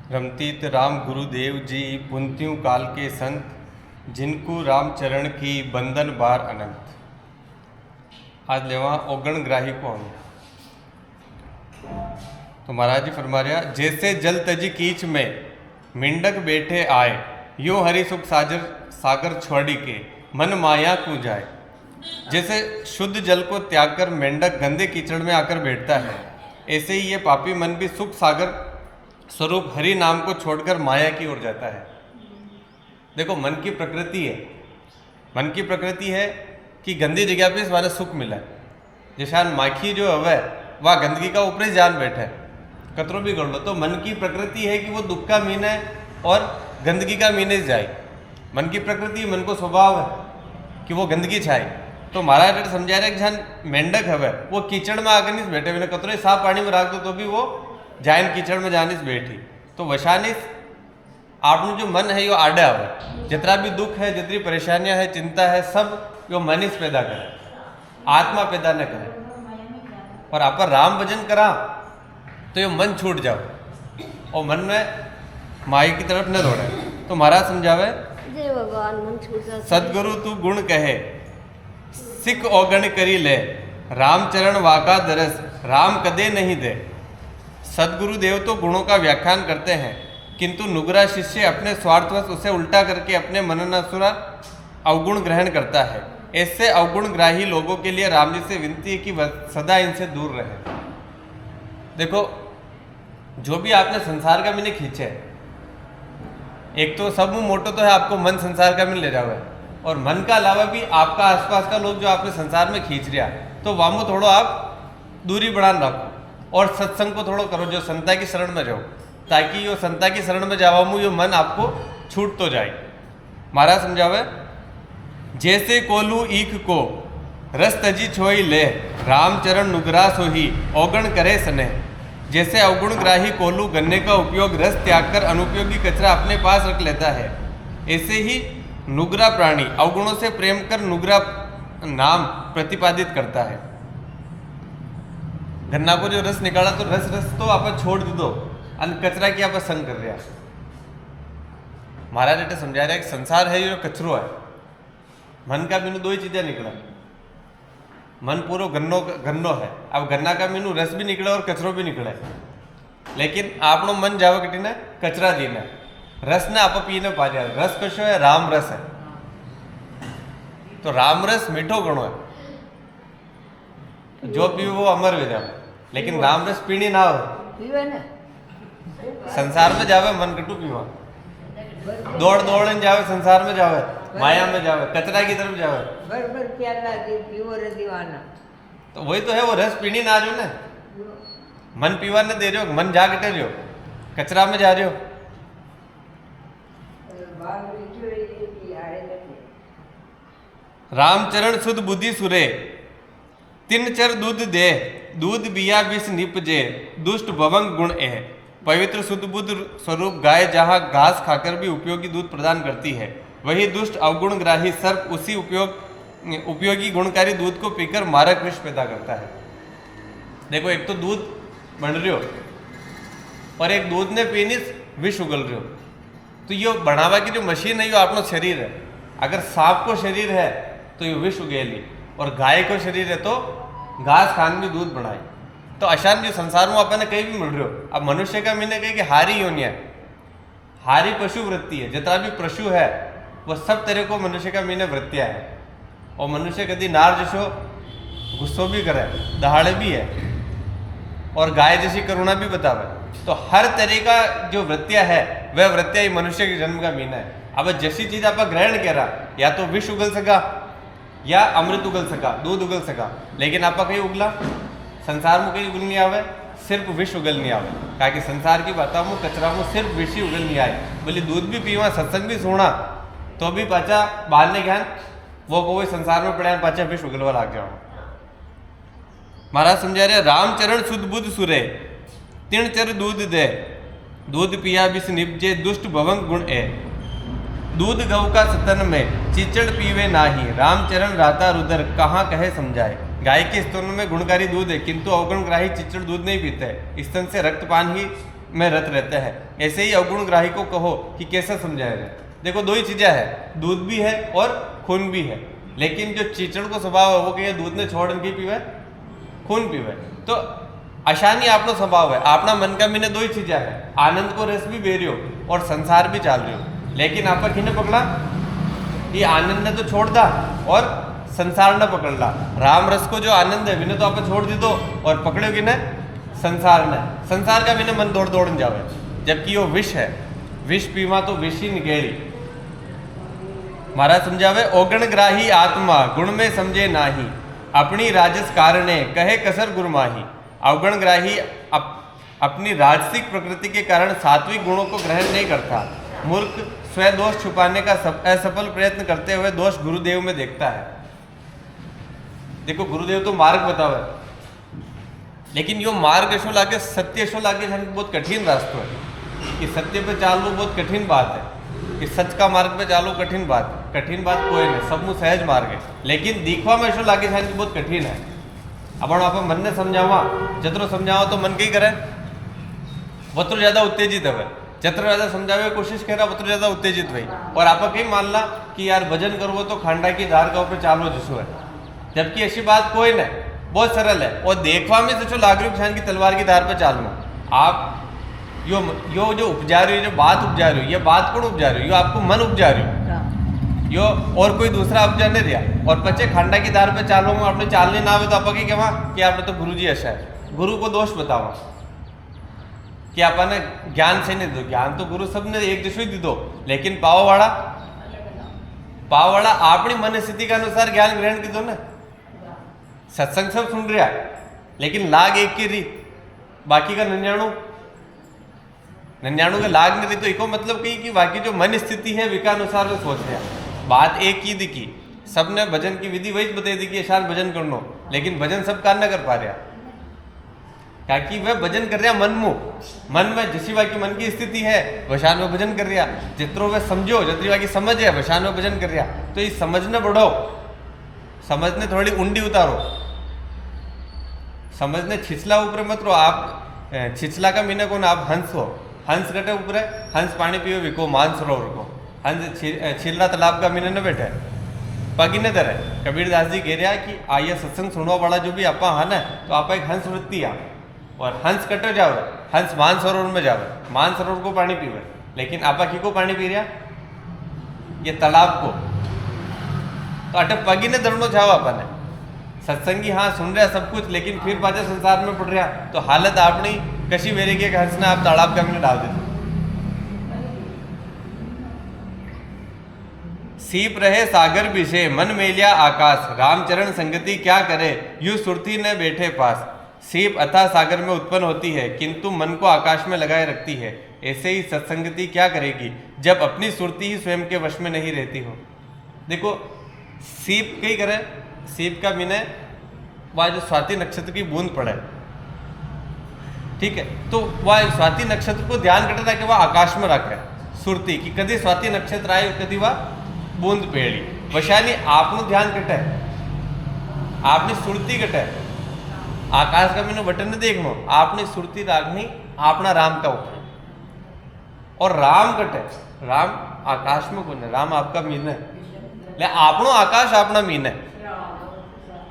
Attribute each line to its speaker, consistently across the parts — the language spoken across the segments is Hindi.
Speaker 1: रमतीत राम गुरुदेव जी पुंतियों काल के संत, जिनको रामचरण की बंधन बार अनंत। आज लेवा ओगण ग्राही को हम तो महाराज जी फरमा रहा, जैसे जल तजी कीच में मिंडक बैठे आए, यो हरि सुख सागर छोड़ी के मन माया को जाए। जैसे शुद्ध जल को त्याग कर मेंढक गंदे कीचड़ में आकर बैठता है, ऐसे ही ये पापी मन भी सुख सागर स्वरूप हरि नाम को छोड़कर माया की ओर जाता है। देखो, मन की प्रकृति है, मन की प्रकृति है कि गंदी जगह पे हमारा सुख मिला है। जैसे माखी जो है वह गंदगी का ऊपर ही जान बैठा है, कतरो भी कर लो। तो मन की प्रकृति है कि वो दुख का मीन है और गंदगी का मीने जाए। मन की प्रकृति, मन को स्वभाव है कि वो गंदगी छाए। तो महाराज समझा रहे कि जहाँ मेंढक है वो कीचड़ में आकर नहीं बैठे, मैंने कतरे साफ पानी में रख दो तो भी वो जाइन कीचड़ में जानिस बैठी। तो वशानिस आपनु जो मन है यो आडा है, जितना भी दुख है, जितनी परेशानियां है, चिंता है, सब यो मन ही पैदा करे, आत्मा पैदा न करे। और आप राम भजन करा तो ये मन छूट जाओ और मन में माई की तरफ न दौड़े। तो महाराज समझावे,
Speaker 2: जय भगवान, मन छूट जाता।
Speaker 1: सदगुरु तू गुण कहे, सिख औगण करी ले, रामचरण वाका दरस, राम कदे नहीं दे। सदगुरु देव तो गुणों का व्याख्यान करते हैं, किंतु नुगरा शिष्य अपने स्वार्थवश उसे उल्टा करके अपने मननासुरा अवगुण ग्रहण करता है। ऐसे अवगुण ग्राही लोगों के लिए राम जी से विनती है कि वह सदा इनसे दूर रहे। देखो, जो भी आपने संसार का मैंने खींचे, एक तो सब मोटो तो है आपको मन संसार का मिल ले जाओ है, और मन का अलावा भी आपका आसपास का लोग जो आपने संसार में खींच रिया, तो वामो थोड़ो आप दूरी बढ़ान रखो और सत्संग को थोड़ो करो, जो संता की शरण में जाओ, ताकि यो संता की शरण में जावामू यो मन आपको छूट तो जाए। महाराज समझावे, जैसे कोलू ईख को रस तजी छोई ले, रामचरण नुगरा सोही औगण करे सने। जैसे अवगुण ग्राही कोलू गन्ने का उपयोग रस त्याग कर अनुपयोगी कचरा अपने पास रख लेता है, ऐसे ही नुगरा प्राणी अवगुणों से प्रेम कर नुगरा नाम प्रतिपादित करता है। गन्ना को जो रस निकाला तो रस तो आप छोड़ दो, अन कचरा की आप संग कर रहा। महाराज ने समझा रहा है कि संसार है जो कचरो है, मन का मीनू दो ही चीजें निकला। मन पूरा गन्नो है, अब गन्ना का मीनू रस भी निकले और कचरो भी निकले, लेकिन आपनो मन जावे कटी ने कचरा जीने, रस ने आप पीने पा रहा। रस कशो है? राम रस है। तो राम रस मीठो घणो है, जो पीवे वो अमर हो जावे, लेकिन राम रस पीनी ना हो। संसार में जावे मन कटू पीवा, दौड़ दौड़ जावे, संसार में जावे, माया में जावे, कचरा की तरफ जावे,
Speaker 2: बरबर प्याला के पीवो रे दीवाना।
Speaker 1: तो वही तो है, वो रस पीनी ना रहो ने, मन पीवा ने दे रहे हो, मन जा कटे रहे हो, कचरा में जा रहे हो। रामचरण सुध बुद्धि सुरे, तिन चर दूध दे, दूध बिया विष निपजे, दुष्ट भवंग गुण है। पवित्र शुद्ध बुद्ध स्वरूप गाय जहाँ घास खाकर भी उपयोगी दूध प्रदान करती है, वही दुष्ट अवगुण ग्राही सर्प उसी उपयोगी गुणकारी दूध को पीकर मारक विष पैदा करता है। देखो, एक तो दूध बन रहे हो और एक दूध ने पीनी विष उगल रहे हो। तो ये बढ़ावा की जो मशीन है, ये अपना शरीर है। अगर सांप को शरीर है तो ये विष उगेली, और गाय को शरीर है तो घास खान भी दूध बढ़ाए। तो अशान जो संसार में अपन कहीं भी मिल रहे हो। अब मनुष्य का मैंने कही कि हारी योनि है, हारी पशु वृत्ति है। जितना भी पशु है वह सब तरह को मनुष्य का मैंने वृत्तियाँ है। और मनुष्य कभी नार जैसो गुस्सो भी करे, दहाड़े भी है, और गाय जैसी करुणा भी बतावे। तो हर तरह का जो वृत्तियाँ है वह वृत्तियाँ मनुष्य के जन्म का मीना है। अब जैसी चीज आप ग्रहण करा, या तो विष उगल सका, या अमृत उगल सका, दूध उगल सका, लेकिन आप कहीं उगला संसार में कहीं उगल नहीं आवे, सिर्फ विष उगल नहीं आवे। कहा कि संसार की बात में कचरा में सिर्फ विष ही उगल नहीं आए। बोले दूध भी पीवा, सत्संग भी सुना, तो भी पाचा बाल ने ज्ञान वो कोई संसार में पड़ा, पाचा विष उगलवा लाग जाओ। महाराज समझा रहे, रामचरण शुद्ध बुद्ध सुरे, तिण चर दूध दे, दूध पिया विष निपजे, दुष्ट भवंग गुण है। दूध गऊ का सतन में, चिचड़ पीवे नाही, रामचरण राता रुदर, कहाँ कहे समझाए। गाय के स्तन में गुणकारी दूध है, किंतु अवगुण ग्राही चिचड़ दूध नहीं पीते, स्तन से रक्तपान ही में रत रहते हैं। ऐसे ही अवगुण ग्राही को कहो कि कैसे समझाया जाए। देखो दो ही चीजें है, दूध भी है और खून भी है, लेकिन जो चीचड़ को स्वभाव है वो कहे दूध ने छोड़ के पीवे खून पीवे। तो आसानी आपनो स्वभाव है, अपना मन का मीने दो ही चीजें है, आनंद को रस भी बे रही हो और संसार भी चाल रही हो। लेकिन आपका किने पकड़ा, ये आनंद ने तो छोड़ दा और संसार ने पकड़ ला। राम रस को जो आनंद है विने तो आप छोड़ दी दो और पकड़ो कि ने संसार ने, संसार का बिना मन दौड़ दौड़ जावे। जबकि वो विष है, विष पीवा तो विष ही निकेली। महाराज समझावे, ओगण ग्राही आत्मा गुण में समझे नाही, अपनी राजस कारणे कहे कसर गुरमाही। अवगण ग्राही अपनी राजसिक प्रकृति के कारण सात्विक गुणों को ग्रहण नहीं करता। मूर्ख स्वयं दोष छुपाने का असफल प्रयत्न करते हुए दोष गुरुदेव में देखता है। देखो गुरुदेव तो मार्ग बतावे, लेकिन यो मार्ग ऐसो लागे, सत्य ऐसो लागे बहुत कठिन रास्ता है कि सत्य पे चालू बहुत कठिन बात है, कि सच का मार्ग पे चालू कठिन बात है। कठिन बात कोई नहीं, सब मुँह सहज मार्ग है, लेकिन दिखवा में ऐसो लागे कि बहुत कठिन है। अब आप मन ने समझावा, जतरो समझावा तो मन कई करे, वतरो ज्यादा उत्तेजित है, जतरो ज्यादा समझावे कोशिश करा वतरो ज्यादा उत्तेजित हुई। और आप कहीं मान ला कि यार भजन करवो तो खांडा की धार का ऊपर चालो जसो है, जबकि ऐसी बात कोई नहीं, बहुत सरल है। और देखवा में तो लाग रही किसान की तलवार की धार पर चालना। आप यो जो उपजा रही हो, जो बात उपजा रही हो, ये बात कौन उपजा रही हो, यो आपको मन उपजा रही हो, यो और कोई दूसरा उपजा नहीं रहा। और बच्चे खांडा की धार पे चालो में आपने चालने ना आवे तो आप की कहवा कि आपने तो गुरु जी ऐसा है। गुरु को दोष बतावा कि आपने ज्ञान से नहीं दो, ज्ञान तो गुरु सब ने एक दिशा ही दी दो, लेकिन पाव वाला अपनी मन स्थिति के अनुसार ज्ञान ग्रहण की दो ना। सत्संग सब सुन रहा लेकिन लाग एक की री, बाकी का 99 का लाग नहीं रही। तो इको मतलब कही कि बाकी जो मन स्थिति है विका अनुसार वो सोच रहा। बात एक ही दिखी, सबने भजन की विधि वही बता दी कि ऐसा भजन करनो, लेकिन भजन सब कार न कर पा रहा, ताकि वह भजन कर रहा मन में जिसी बाकी मन की स्थिति है वशान में भजन कर रहा। जितरो वह समझो, जितनी बाकी समझ है वशान में भजन कर रहा। तो ये समझने बढ़ो, समझने थोड़ी ऊंडी उतारो, समझने छिछला ऊपर मत रो। आप छिछला का मीने को ना, आप हंस हो, हंस कटे ऊपर, हंस पानी पियो विको मानसरोवर को, हंस छिलरा तालाब का मीने न बैठे पगी न धरे। कबीरदास जी कह रहा है कि आइए सत्संग सुनवा वाला जो भी आपा है ना, तो आप एक हंस वृत्ति आ, और हंस कटे जाओ, हंस मानसरोवर में जाओ, मानसरोवर को पानी पीवे। लेकिन आपा की को पानी पी रहा, ये तालाब को। तो अटे पगी ने धरनो जाओ आपने। सत्संगी हाँ सुन रहा सब कुछ, लेकिन फिर पाचे संसार में पड़ रहा, तो हालत आपनी कशी मेरे के हंसना आप तालाब का में डाल देते। सीप रहे सागर विषे मन मेलिया आकाश, रामचरण संगति क्या करे यू सुरती न बैठे पास। सीप अथाह सागर में उत्पन्न होती है, किंतु मन को आकाश में लगाए रखती है। ऐसे ही सत्संगति क्या करेगी जब अपनी सुरती ही स्वयं के वश में नहीं रहती हो। देखो सीप कई करे, सीप का मीने वह जो स्वाति नक्षत्र की बूंद पड़े, ठीक है, तो वह स्वाति नक्षत्र को ध्यान कटे रखे, वह आकाश में रखे सुरती की, कभी स्वाति नक्षत्र आए कभी वह बूंद पेड़ी वशानी आपनो ध्यान कटे, आपने सुरती कटे। आकाश का मीनो बटन ने देखनो, आपने सुरती रागनी अपना राम का ऊपर, और राम कटे, राम आकाश में कौन है, राम आपका मीन है, ले आपनो आकाश अपना मीन है,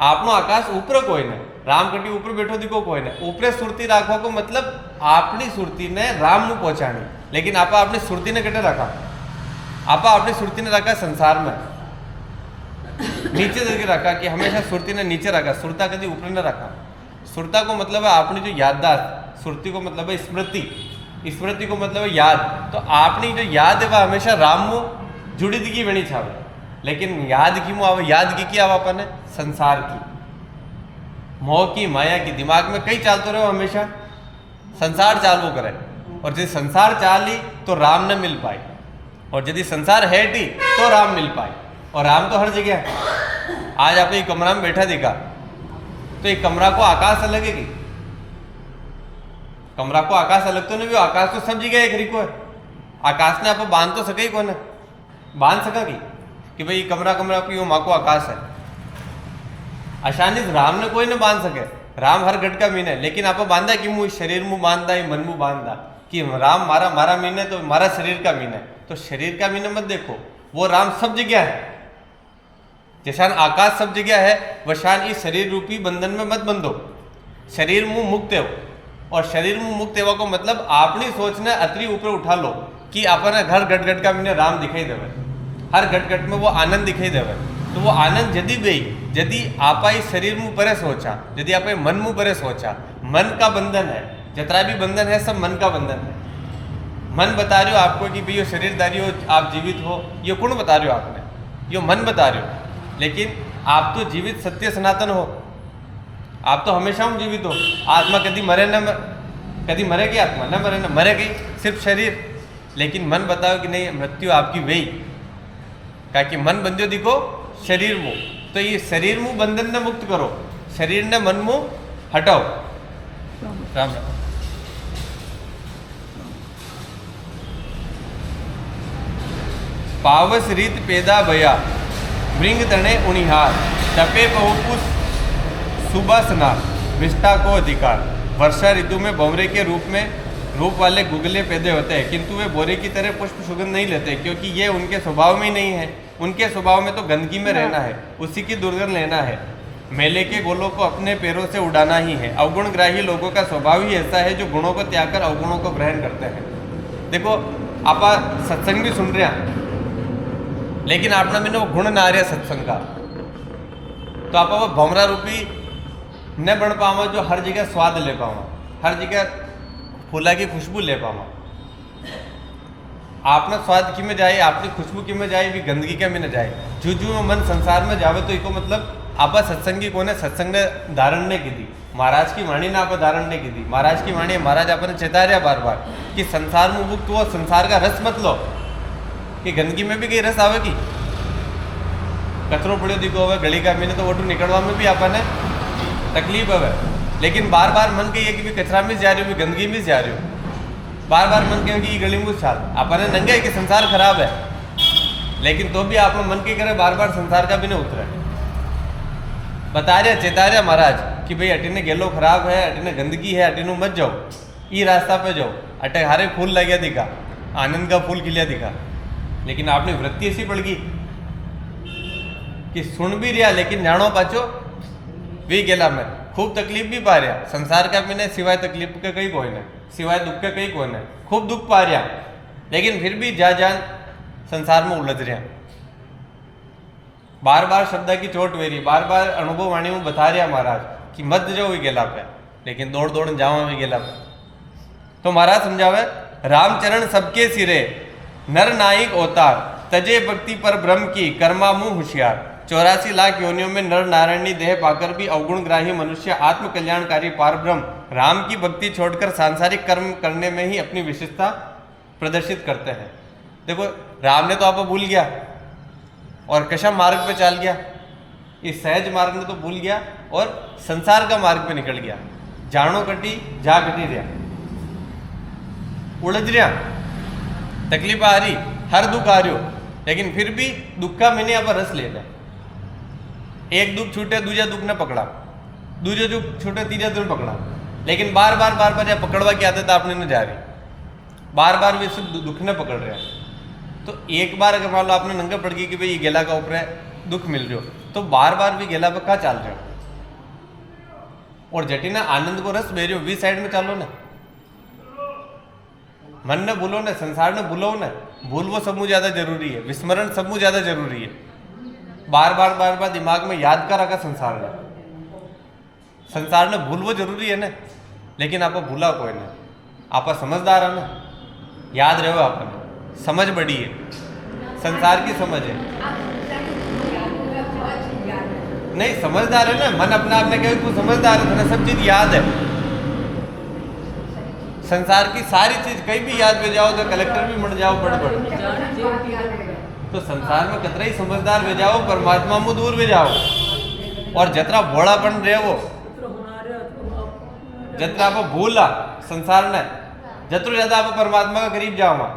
Speaker 1: आपनो आकाश ऊपर कोई नहीं, राम कटी ऊपर बैठो दिखो कोई नहीं। ऊपरे सुरती राखो को मतलब आपनी सुरती ने राम में पहुंचानी, लेकिन आपा अपनी सुरती ने कटे रखा, आपा अपनी सुरती ने रखा संसार में नीचे करके रखा, कि हमेशा सुरती ने नीचे रखा, सुरता कभी ऊपर ने रखा। सुरता को मतलब है आपनी जो याददाश्त, सुरती को मतलब है स्मृति, स्मृति को मतलब है याद। तो आपनी जो याद है वह हमेशा राम में जुड़ी दिखी बनी छावे, लेकिन याद की मुँह याद की आवा अपने संसार की, मोह की, माया की। दिमाग में कई चालते रहो, हमेशा संसार चालू करे, और यदि संसार चाली तो राम न मिल पाए, और यदि संसार है टी तो राम मिल पाए। और राम तो हर जगह है। आज आप एक कमरा में बैठा दिखा, तो एक कमरा को आकाश अलग है, कमरा को आकाश अलग तो नहीं भी, आकाश तो सब जगह एक रिको है। आकाश ने आप बांध तो सके ही कौन है, बांध सका कि भाई कमरा की वो माँ को आकाश है। आसानी से राम ने कोई न बांध सके, राम हर घट का मीन है, लेकिन आप बांधा कि मुँह शरीर मुँह बांधा, मन मुँह बांधा, कि राम मारा मारा मीन है तो मारा शरीर का मीन है, तो शरीर का मीन मत देखो, वो राम सब जगह है। जैसा आकाश सब जगह है वैसान इस शरीर रूपी बंधन में मत बंधो। शरीर मुंह मुक्त हो, और शरीर मुंह मुक्त होवा को मतलब अपनी सोचने अतरी ऊपर उठा लो कि अपना घर घट घट का मैंने राम दिखाई देवे, हर घट घट में वो आनंद दिखाई देवे। तो वो आनंद यदि गई, यदि आपा इस शरीर मुँह परे सोचा, यदि आप मन मुँह परे सोचा, मन का बंधन है, जितना भी बंधन है सब मन का बंधन है। मन बता रहे हो आपको कि भाई ये शरीरदारी हो, आप जीवित हो, ये कौन बता रहे हो आपने, ये मन बता रहे हो। लेकिन आप तो जीवित सत्य सनातन हो, आप तो हमेशा हम जीवित हो। आत्मा कभी मरे न कभी मरेगी, आत्मा न मरे न मरेगी, सिर्फ शरीर। लेकिन मन बताओ कि नहीं, मृत्यु आपकी वही, क्या कि मन बंधो दिखो शरीर मुँह, तो ये शरीर मुँह बंधन ने मुक्त करो, शरीर ने मन मुँह हटाओ। राम राम। पावस रीत पैदा भया मृंग तने उनिहार, तपे बहुपुष सुबसना विष्टा को अधिकार। वर्षा ऋतु में भंवरे के रूप वाले गुगले पैदा होते हैं, किंतु वे बोरे की तरह पुष्प सुगंध नहीं लेते, क्योंकि ये उनके स्वभाव में ही नहीं है। उनके स्वभाव में तो गंदगी में रहना है, उसी की दुर्गंध लेना है। मेले के गोलों को अपने पैरों से उड़ाना ही है। अवगुणग्राही लोगों का स्वभाव ही ऐसा है जो गुणों को त्याग कर अवगुणों को ग्रहण करते हैं। देखो आप सत्संग भी सुन रहे हैं, लेकिन आपने मैंने वो गुण ना आ रहा सत्संग का, तो आप वो भंवरा रूपी न बन पावा जो हर जगह स्वाद ले पावा, हर जगह फूला की खुशबू ले पावा। आपने स्वाद की में जाए, आपने खुशबू की में जाए, भी गंदगी के में न जाए। जू मन संसार में जावे तो इको मतलब आप सत्संगी को ने सत्संग ने धारण ने की दी, महाराज की वाणी ने आप धारण ने की दी। महाराज की वाणी महाराज आपने चेतारिया बार बार कि संसार में मुक्त हो, संसार का रस मत लो, कि गंदगी में भी कई रस आवेगी। कचरो पड़ो दिखो हुए गली का मैंने तो वोटू निकलवा में भी आपने तकलीफ है, लेकिन बार बार मन कही है कि भी कचरा में जा रहे हो, भी गंदगी में जा रहे हो। बार बार मन कहे कि गली में चाल आपने नंगे कि संसार खराब है, लेकिन तो भी आप मन के करे बार बार संसार का भी नहीं उतरे। बता रहे चेता रहे महाराज कि भाई अटीने गेलो खराब है, अटीने गंदगी है, अटीनू मत जाओ, ये रास्ता पे जाओ। अटे हारे फूल लगे दिखा, आनंद का फूल खिलिया दिखा, लेकिन आपने वृत्ति ऐसी पड़ गई कि सुन भी रहा, लेकिन जानो पाचो वी गेला में खूब तकलीफ भी पा रहा। संसार का मैंने सिवाय तकलीफ के कहीं कोई नहीं, सिवाय दुख के कहीं कोई नहीं, खूब दुख पा रहा, लेकिन फिर भी जा जान संसार में उलझ रहा। बार बार शब्द की चोट वेरी, बार बार अनुभव वाणी में बता रहा महाराज कि मत जाओ वी गेला पे, लेकिन दौड़ दौड़ जाओ वी गेला पे। तो महाराज समझावे, रामचरण सबके सिरे नर नायक अवतार, तजे भक्ति पर ब्रह्म की कर्मा मुंह होशियार। 84 लाख योनियों में नर नारायणी देह पाकर भी अवगुणग्राही मनुष्य आत्म कल्याणकारी पारब्रह्म राम की भक्ति छोड़कर सांसारिक कर्म करने में ही अपनी विशेषता प्रदर्शित करते हैं। देखो राम ने तो आप भूल गया और कशम मार्ग पे चल गया, इस सहज मार्ग ने तो भूल गया और संसार का मार्ग पे निकल गया। जानो कटी जा कटी रहा, उलझ रहा, तकलीफ आ रही, हर दुख आ रही हो, लेकिन फिर भी दुख का मैंने आप रस ले लिया। एक दुख छूटे दूसरा दुख ने पकड़ा, दूसरे दुख छूटे तीसरा दुख पकड़ा, लेकिन बार बार या पकड़वा की आदत आपने न जा रही, बार बार वे सब दुख ने पकड़ रहे हैं। तो एक बार अगर मान लो आपने नंगा पड़ गई कि भाई ये गेला का ऊपर है, दुख मिल रहे हो, तो बार बार भी गेला पर कहाँ चाल रहे हो, और जटी ना आनंद को रस बे रहे हो, वी साइड में चालो ना, मन ने भूलो ना, संसार ने भूलो ना, भूल वो सब ज्यादा जरूरी है, विस्मरण सब ज्यादा जरूरी है। बार बार दिमाग में याद कर रखा संसार ने भूल वो जरूरी है ना, लेकिन आप भूला कोई ना, आप समझदार है ना, याद रहो, आप समझ बड़ी है, संसार की समझ है, नहीं समझदार है ना, मन अपना आपने कहे तू समझदार है, तुम्हें सब चीज याद है, संसार की सारी चीज कहीं भी याद में जाओ तो कलेक्टर भी मर जाओ बड़, तो संसार में कतरा ही समझदार में जाओ, परमात्मा में दूर में जाओ, और जतरा भोड़ापन रहे वो, जतरा आप भूला संसार ने, जतरो ज्यादा आप परमात्मा के करीब जाओ,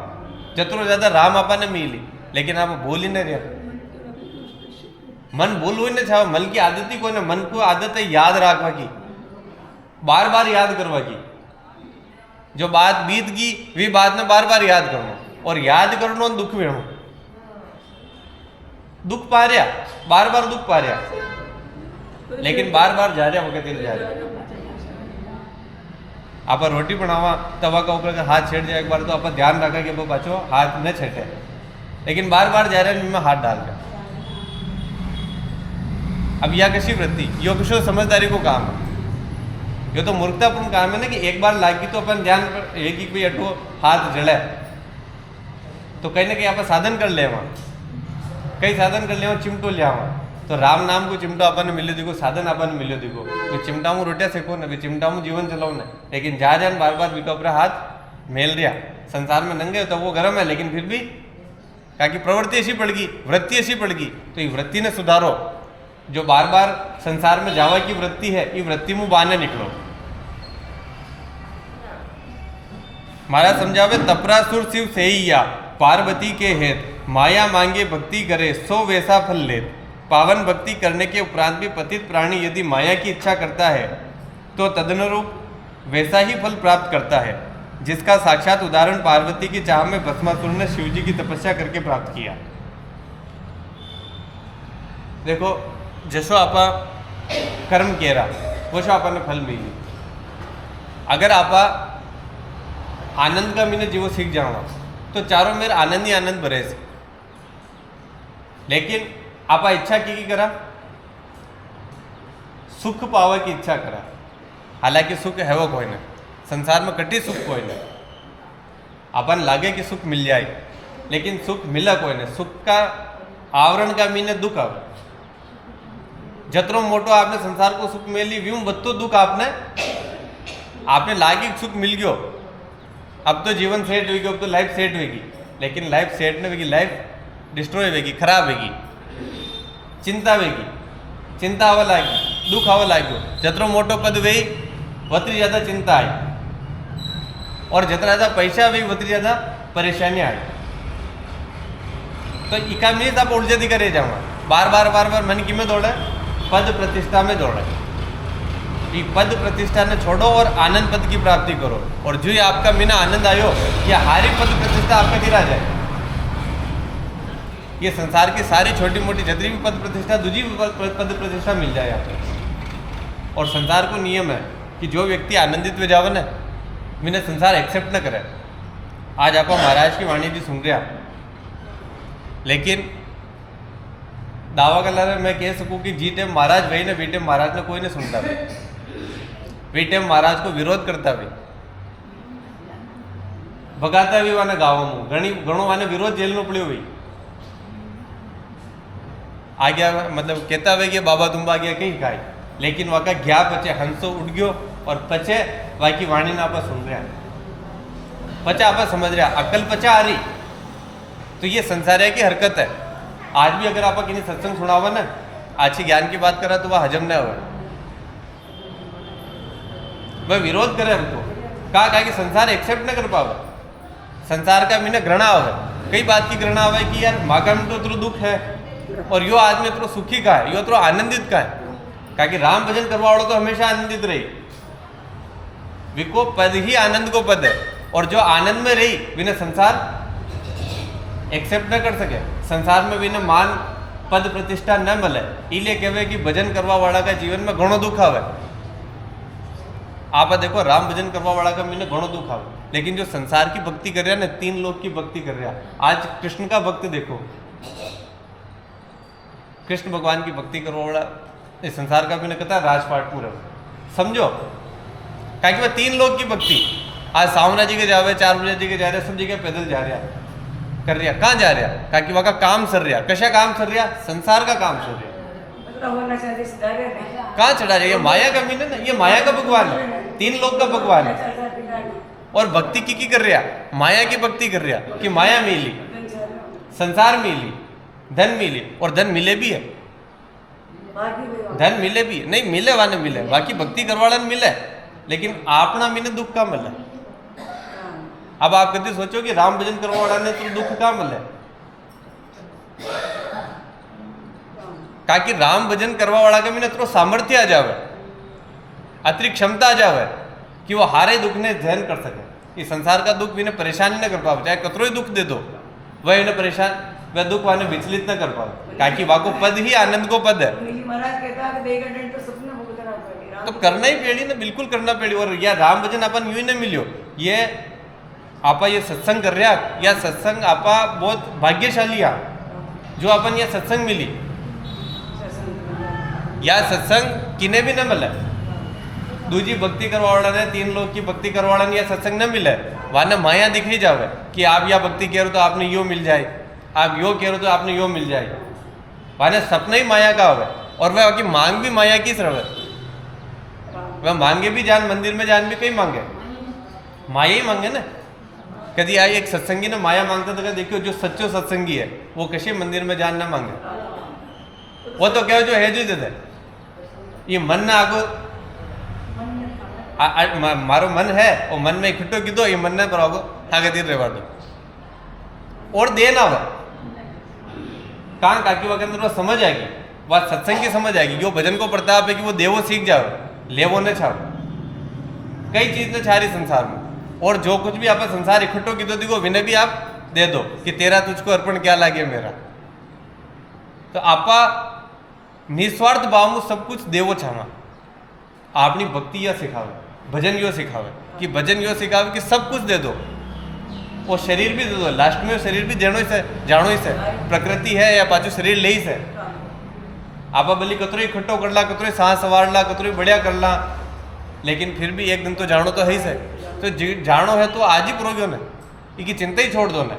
Speaker 1: जतरो ज्यादा राम आपा ने मिली, लेकिन आप भूल ही नहीं रहे। मन भूल हुई नहीं छाओ, मन की आदत ही कोई, मन को आदत है याद रखवा की, बार बार याद करवा की, जो बात बीत गई वी बात ने बार बार याद करना, और याद करना दुख वेणु, दुख पा रहा, बार बार दुख पा रहा, लेकिन बार बार जा रहा वक्त जा रहा। आप रोटी बनावा तवा का ऊपर हाथ छेड़ जाए एक बार तो आप ध्यान रखा कि बच्चों हाथ न छेटे, लेकिन बार बार जा रहे में हाथ डाल रहे। अब यह कशी वृत्ति, यो कुछ समझदारी को काम है, ये तो मूर्खतापूर्ण काम है ना कि एक बार लागी तो अपन ध्यान एक ही अटो हाथ जड़े तो कहीं ना कहीं आप साधन कर ले वहाँ, कई साधन कर ले चिमटो लिया वहाँ, तो राम नाम को चिमटो अपन मिले देखो, साधन अपन मिले देखो, वे चिमटा में रोटियां सेको ना, वे चिमटा में जीवन चलाओ ना, लेकिन जा जान बार बार बीका ऊपर हाथ मेल रिया। संसार में नंगे तो वो गर्म है, लेकिन फिर भी क्या कि प्रवृत्ति ऐसी पड़ गई, वृत्ति ऐसी पड़ गई, तो ये वृत्ति ने सुधारो। जो बार बार संसार में जावा की वृत्ति है, ये वृत्ति मुंह बाने निकलो। महाराज समझावे तपरासुर शिव से ही या पार्वती के हेत, माया मांगे भक्ति करे सो वैसा फल लेत। पावन भक्ति करने के उपरांत भी पतित प्राणी यदि माया की इच्छा करता है तो तदनुरूप वैसा ही फल प्राप्त करता है, जिसका साक्षात उदाहरण पार्वती की चाह में भस्मासुर ने शिव जी की तपस्या करके प्राप्त किया। देखो जैसो आपा कर्म केरा वैसो आपने फल मिली। अगर आपा आनंद का मीने जीवो सीख जावा तो चारों मेरे आनंद ही आनंद भरे से, लेकिन आपा इच्छा की करा सुख पावे की इच्छा करा। हालांकि सुख है वो कोई नहीं, संसार में कटी सुख कोई नहीं, अपन लागे कि सुख मिल जाए, लेकिन सुख मिला कोई नहीं। सुख का आवरण का मीने दुख आवे। जतरो मोटो आपने संसार को सुख मिली व्यू बत्तो दुख आपने लागे सुख मिल गयो, अब तो जीवन सेट होगी, अब तो लाइफ सेट होगी, लेकिन लाइफ सेट नहीं होगी, लाइफ डिस्ट्रॉय होगी, खराब होगी, चिंता होगी, चिंता आवा लागी, दुख आवा लागो। जतरो मोटो पद वही वतरी ज़्यादा चिंता आई, और जितना ज़्यादा पैसा वही वतरी ज़्यादा परेशानी आई। तो इका मीन्स आप उलझे दिखा रह जाऊँगा, बार बार मन की में दौड़े, पद प्रतिष्ठा में दौड़े। ये पद प्रतिष्ठा ने छोड़ो और आनंद पद की प्राप्ति करो, और जो ये आपका मीना आनंद आयो, ये हारी पद प्रतिष्ठा आपका गिरा जाए। ये संसार की सारी छोटी मोटी जितनी भी पद प्रतिष्ठा, दूसरी पद प्रतिष्ठा मिल जाए आपको। और संसार को नियम है कि जो व्यक्ति आनंदित हो जावे ना, मैंने संसार एक्सेप्ट न करे। आज आप महाराज की वाणी भी सुन रहे, लेकिन दावा कर रहा मैं कह सकूं कि जी टाइम महाराज भाई ने बी टाइम महाराज ने कोई नहीं सुनता भाई, बी टाइम महाराज को विरोध करता भाई, भगाता भी वाने गाँव में घणो वाने विरोध जेल में पड़ो भाई। आ गया मतलब कहता हुए कि बाबा तुम आ गया कहीं खाए, लेकिन वहाँ का घ्या पचे हंसो उठ गयो, और पचे वहाँ की वाणी ना आप सुन रहे, पचा आप समझ रहे, अकल पचा आ रही। तो ये संसार की हरकत है। आज भी अगर आप किसी सत्संग सुनावा ना, अच्छी ज्ञान की बात करा तो वह हजम न हो, वह विरोध करे हमको, कहा कि संसार एक्सेप्ट न कर पावे। संसार का मीने घृणा हो, कई बात की घृणा हो कि यार माका में तो दुख है, और यो आदमी तो सुखी का है, यो तो आनंदित का है। कहा कि राम भजन करवा वालों तो हमेशा आनंदित रही, विको पद ही आनंद को पद है, और जो आनंद में रही बिना संसार एक्सेप्ट न कर सके, संसार में बिना मान पद प्रतिष्ठा न मिले, इसलिए कहवे कि भजन करवा वाला का जीवन में घणो दुख आवे। आप देखो राम भजन करवा वाला का मीने घणो दुख आवे, लेकिन जो संसार की भक्ति कर रहा है ना, 3 लोग की भक्ति कर रहा है। आज कृष्ण का भक्त देखो, कृष्ण भगवान की भक्ति करवा वाला इस संसार का भी नहीं कहता राजपाट पूरा समझो, क्या कि वह 3 लोग की भक्ति। आज सावना जी के जावे, 4 बजे जी के जा रहे, सब जगह पैदल जा रहा कर रहा, कहाँ जा रहा, क्या कि वह का काम सर रहा, कशा काम सर रहा, संसार का काम सर रहा, कहाँ चढ़ा रहा, ये माया का मीन है ना, ये माया का भगवान है, 3 लोग का भगवान है। और भक्ति की कर रहा, माया की भक्ति कर रहा कि माया मिली, संसार मिली, धन मिली, और धन मिले भी है, धन मिले भी नहीं, मिले वाने मिले, बाकी भक्ति करवाड़ा मिले, लेकिन आपना मीने दुख का मिले। अब आप कभी सोचो कि राम भजन करवाड़ा ने तो दुख का मिले, ताकि राम भजन करवा वाला के मीने तो सामर्थ्य आ जावे, अतिरिक्त क्षमता आ जावे कि वो हारे दुख ने सहन कर सके। ये संसार का दुख भी परेशान ही न कर पाओ, चाहे कतरो ही दुख दे दो वह इन्हें परेशान, वह दुख वाने विचलित न कर पाओ, ताकि वाको पद ही आनंद को पद है।
Speaker 3: महाराज कहता है कि देगा डंड तो सपना भुगतना पड़ेगा,
Speaker 1: तो करना ही पेड़ी ना, बिल्कुल करना पेड़ी। और या राम भजन अपन यूं ही न मिलियो, ये आपा ये सत्संग कर रहा, या सत्संग आपा बहुत भाग्यशाली आ जो अपन ये सत्संग मिली, या सत्संग किने भी न मिले, दूजी भक्ति करवाड़ा ने, 3 लोग की भक्ति करवाड़ा ने, या सत्संग न मिले, वहां माया दिख ही जावे कि आप या भक्ति कह रहे हो तो आपने यो मिल जाए, आप यो कह रहे हो तो आपने यो मिल जाए, वहां सपना ही माया का होवे। और वह की मांग भी माया की रहे, वह मांगे भी जान, मंदिर में जान भी कहीं मांगे, माया ही मांगे ना। कभी आई एक सत्संगी ने माया मांगता था, देखियो जो सच्चो सत्संगी है वो कशी मंदिर में जान ना मांगे, वो तो क्या जो है जो दे, ये मन ना आगो मारो मन है और मन में इकट्ठो की दो, ये मन ने पर आगो आगे तीर रेवा दो और देना वह कान काकी वह के अंदर वह समझ आएगी, वह सत्संग की समझ आएगी, जो भजन को प्रताप है कि वो देवो सीख जाओ, लेवो न छाओ, कई चीज ने छारी संसार में। और जो कुछ भी आप संसार इकट्ठो की दो दिखो विनय भी आप दे दो कि तेरा तुझको अर्पण क्या लागे मेरा। तो आपा निस्वार्थ भाव में सब कुछ देवो छावा, आपनी भक्ति या सिखावे, भजन यो सिखावे कि भजन यो सिखावे कि सब कुछ दे दो, वो शरीर भी दे दो, लास्ट में शरीर भी जानो ही से प्रकृति है या पाछू शरीर ले ही से। आपा भली कतरो इकट्ठो कर ला, कतरो सांस सवार ला, कतरो बढ़िया कर ला, लेकिन फिर भी एक दिन तो जानो तो है ही से। तो जानो है तो आज ही प्रोग्यो ने, इनकी चिंता ही छोड़ दो ने,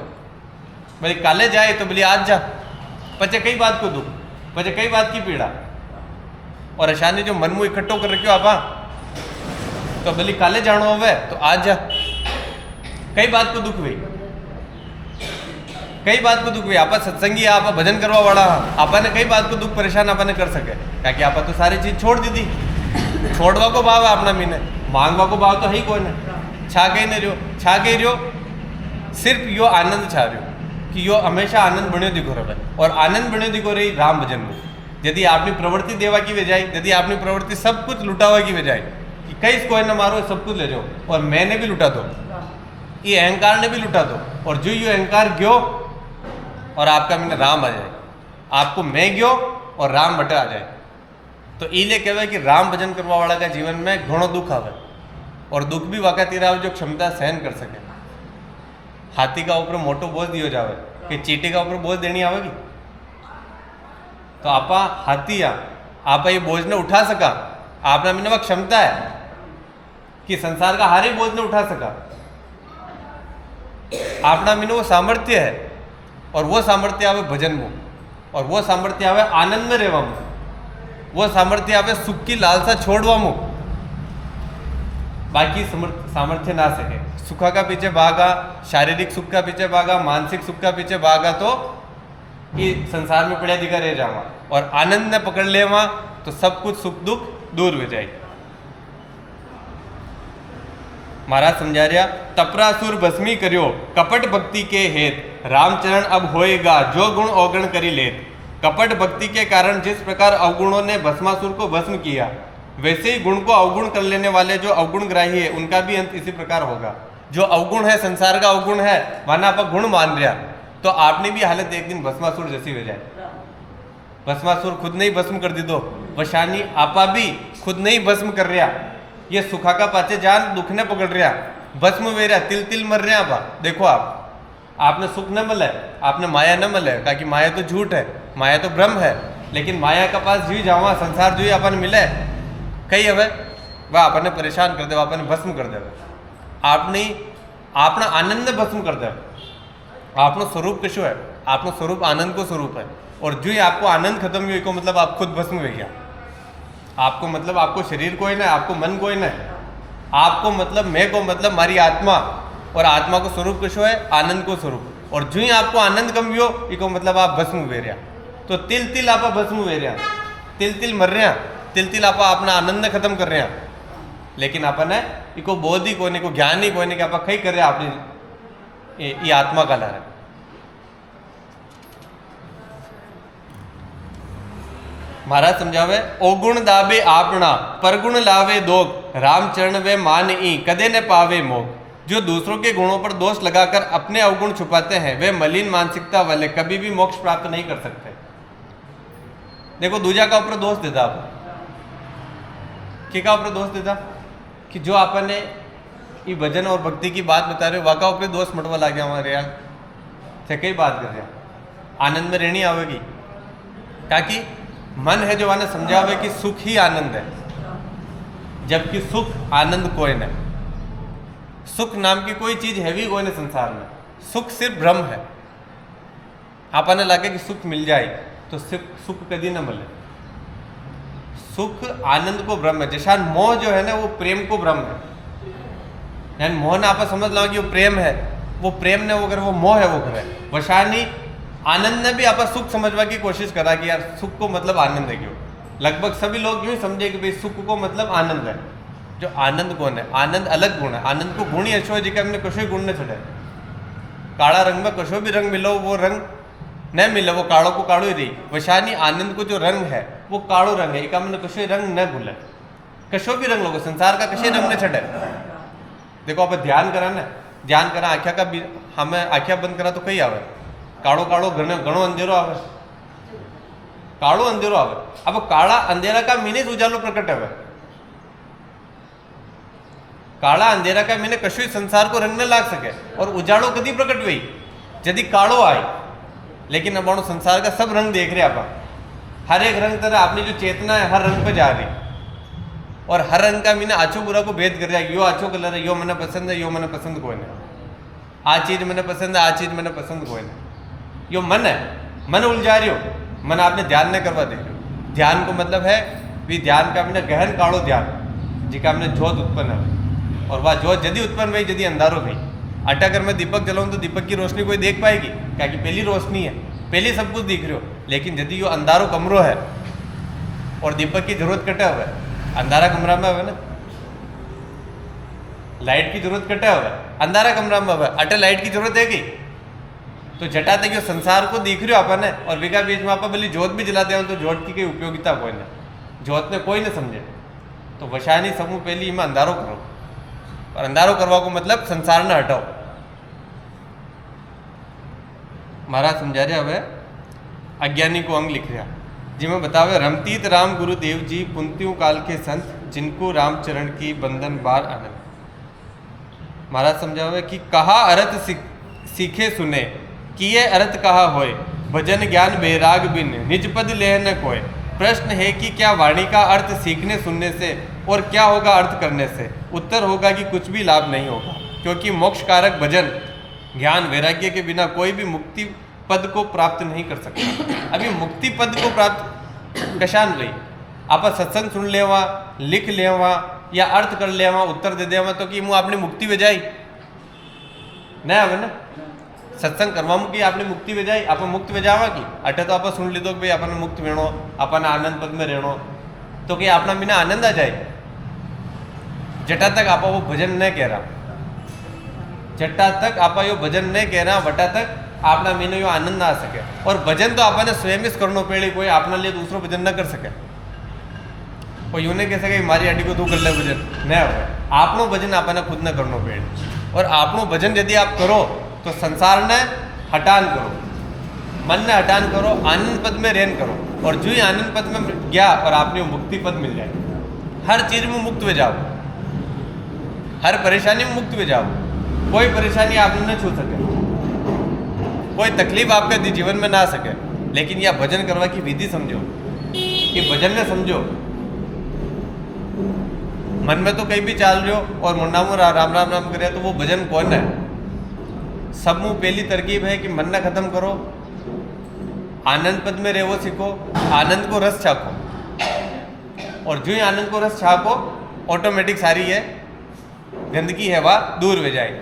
Speaker 1: भले काले जाए तो भले आज जा, पचे कई बात को दुख, पचे कई बात की पीड़ा, और अशानी जो मन मुँह इकट्ठो कर रखियो आपा तो भले काले जानो होवे तो आज जा, कई बात को दुख हुई, कई बात को दुख हुई। आपा सत्संगी आपा भजन करवा वाला, आपा ने कई बात को दुख परेशान आपा ने कर सके, क्योंकि आपा तो सारी चीज छोड़ दी थी, छोड़वा को भाव है अपना मीने, मांगवा को भाव तो है ही कोई ना, छा गई न रहो, छा गई रहो, सिर्फ यो आनंद छा रहो कि यो हमेशा आनंद बण्यो दिखो रहे, और आनंद बण्यो दिखो रही राम भजन में। यदि आपने प्रवृत्ति देवा की बजाय, यदि आपने प्रवृत्ति सब कुछ लुटावा की बजाय कि कई कोई न मारो सब कुछ ले जाओ और मैंने भी लुटा दो, ये अहंकार ने भी लुटा दो, और जो ये अहंकार गयो और आपका मैंने राम आ जाए, आपको मैं गयो और राम बटा आ जाए। तो इले कहवे कि राम भजन करवा वाला का जीवन में घणो दुख आवे, और दुख भी वाका तीरा जो क्षमता सहन कर सके। हाथी का ऊपर मोटो बोझ दियो जावे कि चीटी का ऊपर बोझ देनी आवेगी, तो आपा हाथी आपा ये बोझ ने उठा सका, आपने मैंने वह क्षमता है कि संसार का हर ही बोझ ने उठा सका, आपना मैंने वो सामर्थ्य है, और वो सामर्थ्य आवे भजन में, और वो सामर्थ्य आवे आनंद में रहवा में, वो सामर्थ्य आवे सुख की लालसा छोड़वा में, बाकी सामर्थ्य ना सके। सुखा का पीछे भागा, शारीरिक सुख का पीछे भागा, मानसिक सुख का पीछे भागा तो ये संसार में पड़ा दिखा रह जावा, और आनंद ने पकड़ लेवा तो सब कुछ सुख दुख दूर हो जाए। महाराज समझा रहा, तपरासुर भस्मी करियो कपट भक्ति के हेत, रामचरण अब होएगा जो गुण अवगुण करी लेत। कपट भक्ति के कारण जिस प्रकार अवगुणों ने भस्मासुर को भस्म किया, वैसे ही गुण को अवगुण कर लेने वाले जो अवगुण ग्राही है उनका भी अंत इसी प्रकार होगा। जो अवगुण है, संसार का अवगुण है, माना आप गुण मान रहा, तो आपने भी हालत एक दिन भस्मासुर जैसी हो जाए। भस्मासुर खुद नहीं भस्म कर दी दो, वशानी आपा भी खुद नहीं भस्म कर रहा, ये सुखा का पाचे जान दुख ने पकड़ रहा, भस्म वे रहा, तिल तिल मर रहा। आपा देखो, आपने सुख न मिले, आपने माया न मिले, क्योंकि माया तो झूठ है, माया तो भ्रम है, लेकिन माया का पास जी जावा संसार जो अपन मिले कई हवे वह आपने परेशान कर दे, आपने भस्म कर दे, आपने अपना आनंद भस्म कर दे। आपनो स्वरूप कशो है, आपनो स्वरूप आनंद को स्वरूप है, और जो ही आपको आनंद खत्म हुई को मतलब आप खुद भस्म हो गया। आपको मतलब आपको शरीर कोई ना, आपको मन कोई ना, आपको मतलब मैं को मतलब मारी आत्मा, और आत्मा को स्वरूप कशो है, आनंद को स्वरूप। और जो ही आपको आनंद कम हो इको मतलब आप भस्म हुए रहा, तो तिल तिल आप भस्म हुए रहा, तिल तिल मर रहा, तिल तिल आप अपना आनंद खत्म कर रहे हैं। लेकिन अपन है इको बोध ही कोने को ज्ञान ही कोने के आप कई कर रहे आपने ये आत्मा का ला रहा। महाराज समझावे, ओगुण दाबे आपना परगुण लावे दोग, राम चरण वे मान ई कदे न पावे मोग। जो दूसरों के गुणों पर दोष लगाकर अपने अवगुण छुपाते हैं वे मलिन मानसिकता वाले कभी भी मोक्ष प्राप्त नहीं कर सकते। देखो दूजा का ऊपर दोष देता आप के का ऊपर दोष देता कि जो आपने ये भजन और भक्ति की बात बता रहे हो वाका ऊपर दोष मटवा ला गया हमारे यार थे कई बात कर रहे आनंद में रहनी आवेगी ताकि मन है जो आने समझावे कि सुख ही आनंद है, जबकि सुख आनंद कोई नहीं। सुख नाम की कोई चीज है भी कोई नहीं संसार में, सुख सिर्फ भ्रम है। आपने लगे कि सुख मिल जाए तो सिर्फ सुख कभी न मिले। सुख आनंद को भ्रम है, जैसा मोह जो है ना वो प्रेम को भ्रम है। यानी मोह ने आप समझ लो कि वो प्रेम है, वो प्रेम ने वो करे वो मोह है वो करे। वशानी आनंद ने भी आप सुख समझवा की कोशिश करा कि यार सुख को मतलब आनंद है क्यों। लगभग सभी लोग यूं समझे कि भाई सुख को मतलब आनंद है। जो आनंद कौन है? आनंद अलग गुण है। आनंद को गुण ही अच्छो है जी हमने कशो गुण ने छड़े। काला रंग में कशो भी रंग मिलो वो रंग न मिले, वो काड़ो को काड़ो ही रही। वशानी आनंद को जो रंग है वो काड़ो रंग है, एक हमने कशो रंग न भूले। कशो भी रंग लोगो संसार का कशे रंग ने छड़े। देखो आप ध्यान करा ना, ध्यान करा आख्या का भी हमें आख्या बंद करा तो कई आवे काड़ो काड़ो घणो अंधेरो आवे, काड़ो अंधेरो आवे। अब काला अंधेरा का मीने उजालो प्रकट है। काला अंधेरा का मीने कशु संसार को रंग न लाग सके और उजाड़ो कदी प्रकट हुई यदि काड़ो आए। लेकिन अब संसार का सब रंग देख रहे आप, हर एक रंग तरह अपनी जो चेतना है हर रंग पे जा रही और हर रंग का मीने आछो बुरा को भेद कर जाएगी। यो आछो कलर है, यो मैंने पसंद है, यो मैंने पसंद कोई नहीं। आ चीज मैंने पसंद है, आ चीज मैंने पसंद कोई नहीं। यो मन है, मन उलझा रही हो, मन आपने ध्यान नहीं करवा दे रहे हो। ध्यान को मतलब है भी ध्यान का मैंने गहन काड़ो ध्यान जिका हमने जोत उत्पन्न है और वह जोत यदि उत्पन्न हुई यदि अंधारो गई। अगर मैं दीपक जलाऊं तो दीपक की रोशनी कोई देख पाएगी क्या कि पहली रोशनी है, पहले सब कुछ दिख रहे हो। लेकिन यदि यो अंधारो कमरो है और दीपक की जरूरत कटा हुआ है, अंधारा कमरा में हुआ ना लाइट की जरूरत कटा हुआ है, अंधारा कमरा में हुआ अटे लाइट की जरूरत है कि तो जटा तक यो संसार को दिख रहे हो अपन है और विका बीच में आप भले जोत भी जला दे तो जोत की कोई उपयोगिता कोई नहीं, जोत ने कोई नहीं समझे। तो वशानी समूह पहली में अंधारो करो और अंधारो करवा को मतलब संसार ने हटाओ। महाराज समझा रहे हवे अज्ञानी को अंग लिख रहा जिसमें बतावे रमतीत राम गुरुदेव जी पुंतियों काल के संत जिनको रामचरण की बंधन बार आनंद। महाराज समझावे कि कहा अर्थ सीखे सुने किए अर्थ कहा होए भजन ज्ञान बैराग बिन निज पद लेह न कोय। प्रश्न है कि क्या वाणी का अर्थ सीखने सुनने से और क्या होगा अर्थ करने से? उत्तर होगा कि कुछ भी लाभ नहीं होगा, क्योंकि मोक्ष कारक भजन ज्ञान वैराग्य के बिना कोई भी मुक्ति पद को प्राप्त नहीं कर सकता। अभी मुक्ति पद को प्राप्त कशान रही आप सत्संग सुन लेवा, लिख लेवा या अर्थ कर लेवा, उत्तर दे देवा तो कि मुँह आपने मुक्ति बजाई न आवे ना। सत्संग करवा की आपने मुक्ति बजाई, आप मुक्त बजावा की अटे तो आप सुन लीधो कि भाई अपन मुक्त वेणो, अपन आनंद पद में रहनो तो कि अपना बिना आनंद आ जाए। जटा तक आप वो भजन न कह रहा, जटा तक आप यो भजन न कह रहा, वटा तक आपना मीनो यो आनंद आ सके। और भजन तो आपने स्वयं ही करनो पड़े, कोई अपना लिए दूसरों भजन न कर सके। कोई यूँ नहीं कह सके मारी अड्डी को तू कर ले भजन न हो, आपनो भजन आपने खुद न करनो पड़े। और आपनो भजन यदि आप करो तो संसार ने हटान करो, मन ने हटान करो, आनंद पद में रहन करो और जो ही आनंद पद में गया और आपने मुक्ति पद मिल जाए। हर चीज में मुक्त हो जाओ, हर परेशानी में मुक्त हो जाओ, कोई परेशानी आपने न छू सके, कोई तकलीफ आपके जीवन में ना आ सके। लेकिन यह भजन करवा की विधि समझो कि भजन ने समझो। मन में तो कहीं भी चाल रहे हो और मुन्ना मुरा राम राम राम करे तो वो भजन कौन है? सब मुँह पहली तरकीब है कि मन न खत्म करो, आनंद पद में रहो, सीखो, आनंद को रस छाको और जो ही आनंद को रस छाको ऑटोमेटिक सारी है गंदगी है वह दूर हो जाए।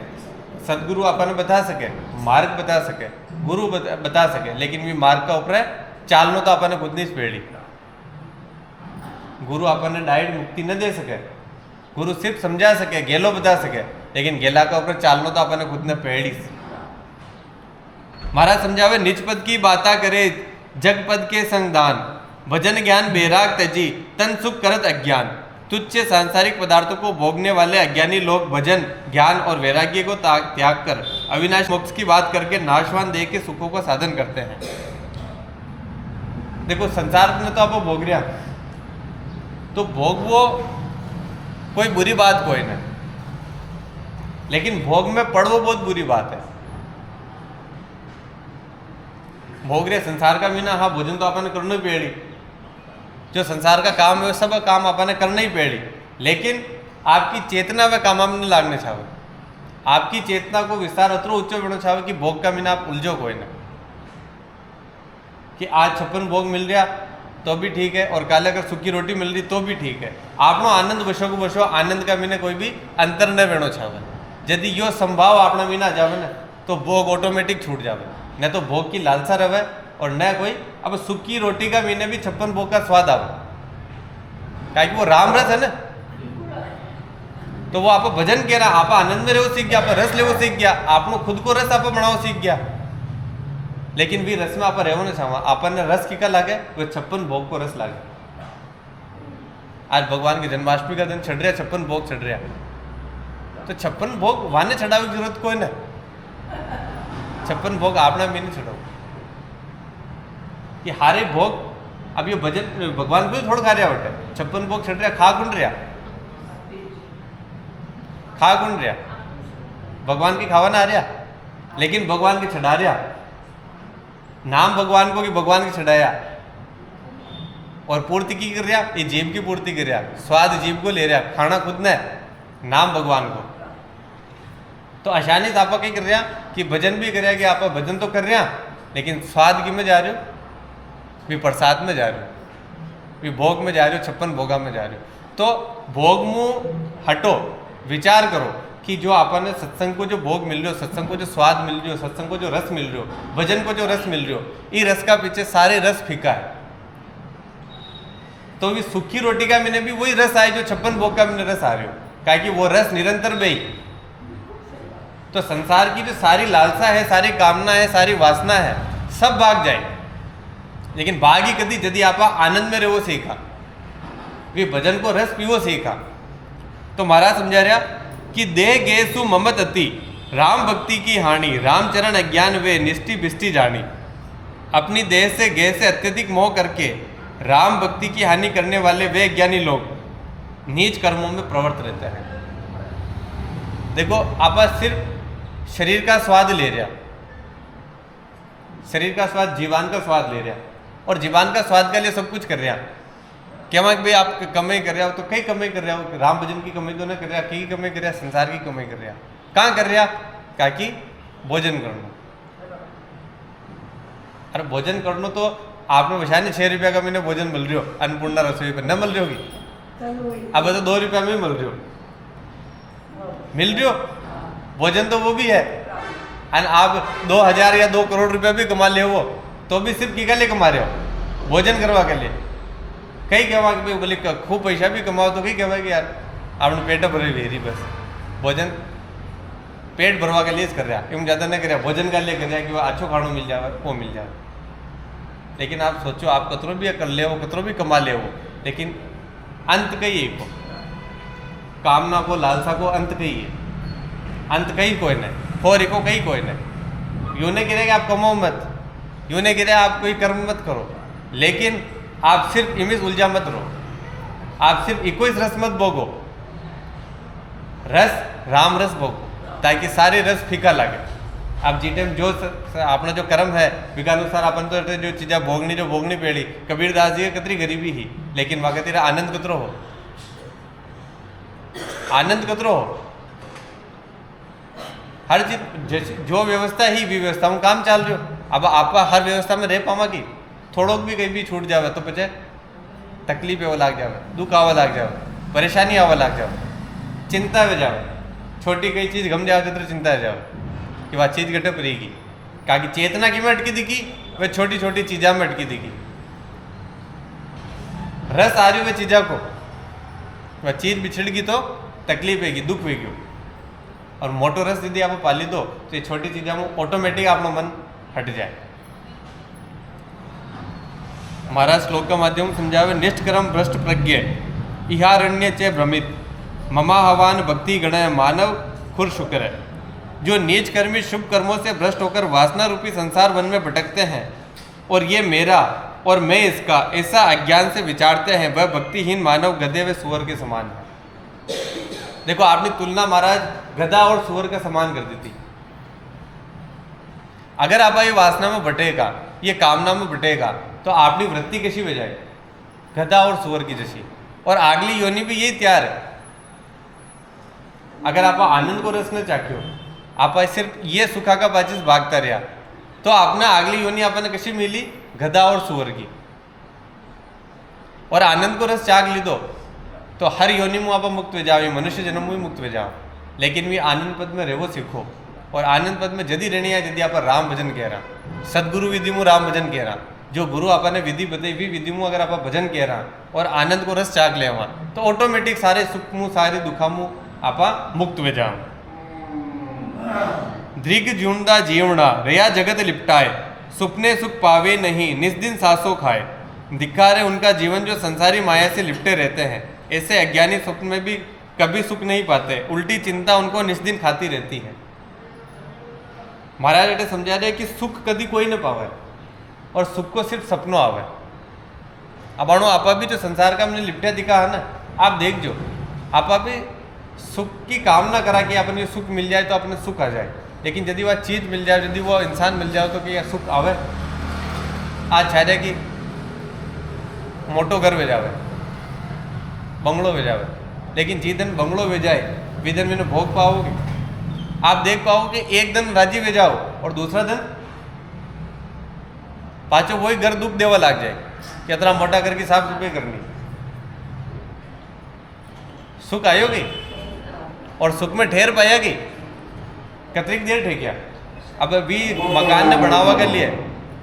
Speaker 1: सदगुरु अपन बता सके, मार्ग बता सके, गुरु बता सके, लेकिन भी मार्ग का ऊपर चालनो तो अपन खुद नहीं पेड़ी। गुरु अपन डायरेक्ट मुक्ति न दे सके, गुरु सिर्फ समझा सके, गेलो बता सके, लेकिन गेला का ऊपर चालनो तो अपन खुद ने पेड़ी। महाराज समझावे निज पद की बाता करे जग पद के संगदान भजन ज्ञान बैराग तजी तन सुख करत अज्ञान। तुच्छ सांसारिक पदार्थों को भोगने वाले अज्ञानी लोग भजन, ज्ञान और वैराग्य को त्याग कर अविनाश मोक्ष की बात करके नाशवान देह के सुखों को साधन करते हैं। देखो संसार में तो आप भोग रहा, तो भोग वो कोई बुरी बात कोई नहीं, लेकिन भोग में पड़ो बहुत बुरी बात है। भोग रहे संसार का बिना, हाँ भोजन तो अपन करना ही पेड़ी, जो संसार का काम है वो सब काम अपन करना ही पेड़ी, लेकिन आपकी चेतना व काम में लागने चाहो, आपकी चेतना को विस्तार अतरो उच्च बढ़ना चाहो कि भोग का बिना आप उलझो कोई ना, कि आज 56 भोग मिल रहा तो भी ठीक है, और काले अगर सूखी रोटी मिल रही तो भी ठीक है। आपनो आनंद बसो को बसो, आनंद का बिना कोई भी अंतर न बनो चाहे। यदि यो संभाव आपने बिना जावे ना तो भोग ऑटोमेटिक छूट जावे, न तो भोग की लालसा रहे और न कोई अब सूखी रोटी का बिना भी 56 भोग का स्वाद आवे, क्योंकि वो राम रस है ना, तो वो आप भजन कह रहा, आप आनंद में रहो सीख गया, आप रस लेवो सीख गया, आपनो खुद को रस आप बनाओ सीख गया, लेकिन भी रस में आप रहो ना चाहवा, आपन ने रस किका लागे वो 56 भोग को रस लागे। आज भगवान की जन्माष्टमी का दिन चढ़ रहा, 56 भोग चढ़ रहा, तो 56 भोग वाने चढ़ावे की जरूरत कोई ना, 56 भोग आपने भी नहीं चढ़ाओ कि हारे भोग। अब ये भजन भगवान को थोड़ा खा रहा होता है, 56 भोग चढ़ रहा, खा गुण रहा, खा गुण रहा, भगवान की खावा ना आ रहा, लेकिन भगवान की चढ़ा रहा, नाम भगवान को कि भगवान की चढ़ाया, और पूर्ति की कर रहा, ये जीव की पूर्ति कर रहा, स्वाद जीव को ले रहा, खाना खुद ने, नाम भगवान को। तो आसानी से आप क्या कर रहा कि भजन भी कर रहा कि आप भजन तो कर रहे हैं, लेकिन स्वाद की में जा रहे हो, भी प्रसाद में जा रहे हो, भी भोग में जा रहे हो, 56 भोगा में जा रहे हो। तो भोग मुँह हटो, विचार करो कि जो अपन ने सत्संग को जो भोग मिल रहे हो, सत्संग को जो स्वाद मिल रही हो, सत्संग को जो रस मिल रहे हो, भजन को जो रस मिल रही हो, ये रस का पीछे सारे रस फीका है। तो भी सूखी रोटी का मैंने भी वही रस आए जो 56 भोग का मैंने रस आ रहे हो, क्या कि वो रस निरंतर बही। तो संसार की जो सारी लालसा है, सारी कामना है, सारी वासना है, सब भाग जाए, लेकिन भागी कदी यदि आप आनंद में रहो सीखा, वे भजन को रस पीवो सीखा। तो महाराज समझा रहा कि देह गे सु ममत अति, राम भक्ति की हानि, रामचरण अज्ञान वे निष्ठि बिष्टि जानी। अपनी देह से गे से अत्यधिक मोह करके राम भक्ति की हानि करने वाले वे ज्ञानी लोग नीच कर्मों में प्रवृत्त रहते हैं। देखो आप सिर्फ शरीर का स्वाद ले रहा, शरीर का स्वाद, जीवान का स्वाद ले रहा, और जीवान का स्वाद के लिए सब कुछ कर रहा। क्या मैं भाई आप कमाई कर रहा हो तो कई कमाई कर रहा हो, राम भजन की कमाई तो नहीं कर रहा, कई कमाई कर रहा, संसार की कमाई कर रहा, कहाँ कर रहा, क्या कि भोजन करना। अरे भोजन करना तो आपने बचा नहीं, 6 रुपया का मैंने भोजन मिल रही हो अन्नपूर्णा रसोई पर, न मिल रही होगी, अब तो 2 रुपया में ही मिल रही हो, मिल रही हो भोजन तो वो भी है। आप 2000 या 2 करोड़ रुपया भी कमा ले वो तो भी सिर्फ किका लिए कमा रहे हो, भोजन करवा के लिए। कई कहवा कि बोले खूब पैसा भी कमाओ तो कई कहवा कि यार आपने पेट भरे ले रही, बस भोजन पेट भरवा के लिए कर रहा, एवं ज़्यादा नहीं कर रहा, भोजन का लिए कर रहा कि वो अच्छो खाना मिल जाए, वो मिल जाए। लेकिन आप सोचो, आप कतरो भी कर ले हो, कतरो भी कमा ले हो, लेकिन अंत कही एक हो, कामना को, लालसा को अंत कही है, अंत कहीं कोई नहीं, फोर को कहीं कोई नहीं। यूँ नहीं कह रहे कि आप कमाओ मत, यूँ नहीं कह रहे आप कोई कर्म मत करो, लेकिन आप सिर्फ इमेज उलझा मत रहो, आप सिर्फ 21 रस मत भोगो, रस राम रस भोगो, ताकि सारे रस फीका लगे। अब जी टाइम जो अपना जो कर्म है विकानुसार अपन तो जो चीज़ें भोगनी पेड़ी। कबीरदास जी कतरी गरीबी ही, लेकिन वहाँ तेरा आनंद कतरो हो, आनंद कतरो हो, हर चीज जो व्यवस्था ही व्यवस्था में काम चल रही हो। अब आप हर व्यवस्था में रह पावा की थोड़ोक भी कहीं भी छूट जावे तो पचे तकलीफ आवा लाग जावे, दुख आवा लाग जावे, परेशानी आवा लाग जावे, चिंता में जावे, छोटी कई चीज़ गम जावे तो चिंता है जावे कि वह चीज़ घटप रहेगी, क्या कि चेतना की में अटकी दिखी, वह छोटी छोटी चीज़ा में अटकी दिखी। रस आ रही वह चीज़ा को, वह चीज़ बिछड़ गई तो तकलीफ होगी, दुख होगी। और मोटो रस यदि आप पाली दो तो ये छोटी चीज़ों में ऑटोमेटिक आपका मन हट जाए। महाराज श्लोक का माध्यम समझावे, निष्ठ कर्म भ्रष्ट प्रज्ञ इहारण्य चे भ्रमित ममाहवान भक्ति गणय मानव खुर शुक्र है। जो नीच कर्मी शुभ कर्मों से भ्रष्ट होकर वासना रूपी संसार वन में भटकते हैं और ये मेरा और मैं इसका ऐसा अज्ञान से विचारते हैं, वह भक्तिहीन मानव गधे व सुअर के समान है। देखो आपने तुलना महाराज गधा और सुअर का समान कर दी थी। अगर आप ये वासना में बटेगा, ये कामना में बटेगा, तो आपकी वृत्ति कैसी हो जाएगी? गधा और सुअर की जैसी। और अगली योनि भी यही तैयार है। अगर आप आनंद को रसने चाख्यो, आप सिर्फ ये सुखा का पाचिस भागता रहा, तो आपने अगली योनि आपने कैसी मिली? गधा और सुअर की। और आनंद को रस चाख ली तो हर योनि में आप मुक्त हो जाओ, मनुष्य जन्म में मुक्त हो जाओ। लेकिन भी आनंद पद में रहो सीखो। और आनंद पद में यदि रहनी है, यदि आप राम भजन कह रहा, सदगुरु विधि में राम भजन कह रहा, जो गुरु आपने विधि बताई हुई विधि में अगर आप भजन कह रहा और आनंद को रस चाक ले वहाँ, तो ऑटोमेटिक सारे सुख मुँह सारे दुखा मुँह आप मुक्त हो जाओ। दृग जूंदा जीवना रया जगत लिपटाए, सुपने सुख पावे नहीं निस्दिन सासों खाए। धिक्कार है उनका जीवन जो संसारी माया से लिपटे रहते हैं। ऐसे अज्ञानी स्वप्न में भी कभी सुख नहीं पाते, उल्टी चिंता उनको निस्दिन खाती रहती है। महाराज एटे समझा रहे कि सुख कभी कोई न पावे और सुख को सिर्फ सपनों आवे। अब आणो आपा भी जो संसार का हमने लिपटा दिखा है ना, आप देख जो आपा भी सुख की कामना करा कि अपने सुख मिल जाए तो अपने सुख आ जाए। लेकिन यदि वह चीज़ मिल जाए, यदि वो इंसान मिल जाए तो क्या सुख आवे? आज चाह रहे कि मोटो घर में जावे, बंगलो में जावे, लेकिन जिस दिन बंगलो में जाए वे दिन मैंने भोग पाओगे। आप देख पाओ कि एक दिन राजी में जाओ और दूसरा दिन पाचो वही घर दुख देवा लग जाए कि इतना मोटा करके साफ सफाई करनी। सुख आयोगी और सुख में ठहर पाएगी कतरी देर ठेकिया। अब अभी मकान ने बनावा कर लिए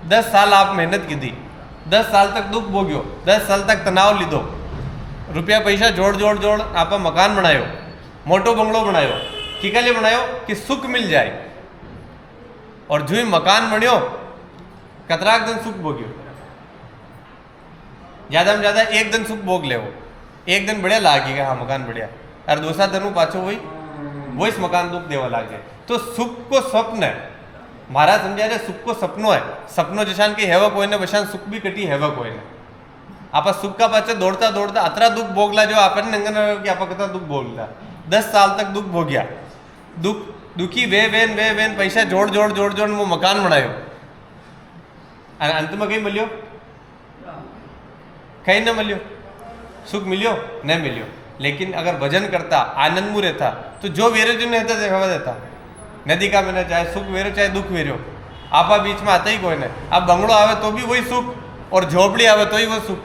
Speaker 1: 10 साल आप मेहनत की थी, 10 साल तक दुख भोग्यो, 10 साल तक तनाव लीधो, रुपया पैसा जोड़ जोड़ जोड़ आप मकान बनायो, मोटो बंगलो बनायो। किका लिए बनायो कि सुख मिल जाए। और जो ही मकान बनियो कतराक दिन सुख भोग्यो, ज़्यादा में ज़्यादा एक दिन सुख भोग ले। वो एक दिन बढ़िया लागेगा, हाँ मकान बढ़िया, और दूसरा दिन पाछो वही इस मकान दुख देवा लाग जाए। तो सुख को स्वप्न है। महाराज समझा रहे सुख को सपनों है। सपनों जशान की हैवा कोई ने बशान सुख भी कटी हैवा कोई ने। आप सुख का पाचे दौड़ता दौड़ता अतरा दुख भोगला जो आपने नंगन कि आप कतरा दुख भोगला। 10 साल तक दुख भोग्या, दुखी वे वेन पैसा जोड़ जोड़ जोड़ जोड़ वो मकान बनायो। अंत में कहीं मिलियो? कहीं न मिलियो। सुख मिलियो? नहीं मिलियो। लेकिन अगर भजन करता, आनंद में रहता, तो जो वेरे जो नहीं देखा देता। नदी का मैंने चाहे सुख वेरो चाहे दुख वेरो, आपा बीच में आता ही कोई नहीं। अब बंगलो आवे तो भी वही सुख, और झोपड़ी आवे तो ही वो सुख।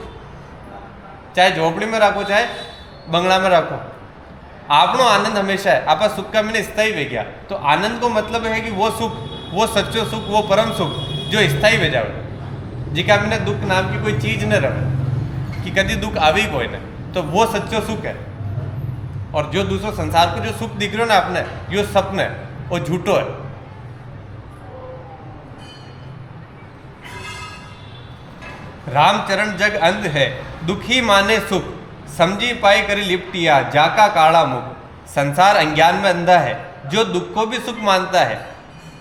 Speaker 1: चाहे झोपड़ी में रखो चाहे बंगला में रखो, आपनो आनंद हमेशा है। आपा सुख का मैंने स्थायी वे गया। तो आनंद को मतलब है कि वो सुख, वो सच्चो सुख, वो परम सुख जो स्थायी वे जावे, जिका मैंने दुख नाम की कोई चीज न रहे कि कभी दुख आवे कोई नहीं, तो वो सच्चो सुख है। और जो दूसरो संसार को जो सुख दिख रहे हो ना आपने, यो सपन है, वो झूठो है। रामचरण जग अंध है, दुखी माने सुख, समझी पाई करी लिपटिया, जाका काला मुख। संसार अज्ञान में अंधा है, जो दुख को भी सुख मानता है,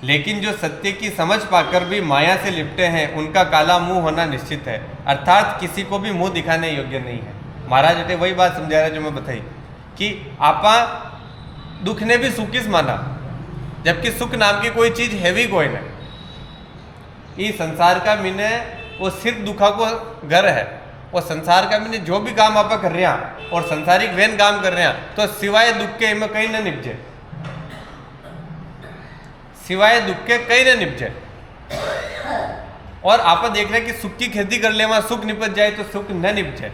Speaker 1: लेकिन जो सत्य की समझ पाकर भी माया से लिपटे हैं, उनका काला मुंह होना निश्चित है। अर्थात किसी को भी मुंह दिखाने योग्य नहीं है। महाराज अटे वही बात समझा रहे जो मैं बताई कि आपा दुख ने भी सुखिस माना, जबकि सुख नाम की कोई चीज है भी कोई नहीं। ये संसार का मिने वो सिर्फ दुखा को घर है। और संसार का मैंने जो भी काम आप कर रहे हैं और संसारिक वेन काम कर रहे हैं, तो सिवाय दुख के में कहीं न निपजे, सिवाय दुख के कहीं न निपजे। और आप देख रहे हैं कि सुख की खेती कर ले, वहां सुख निपट जाए तो सुख न निपजे।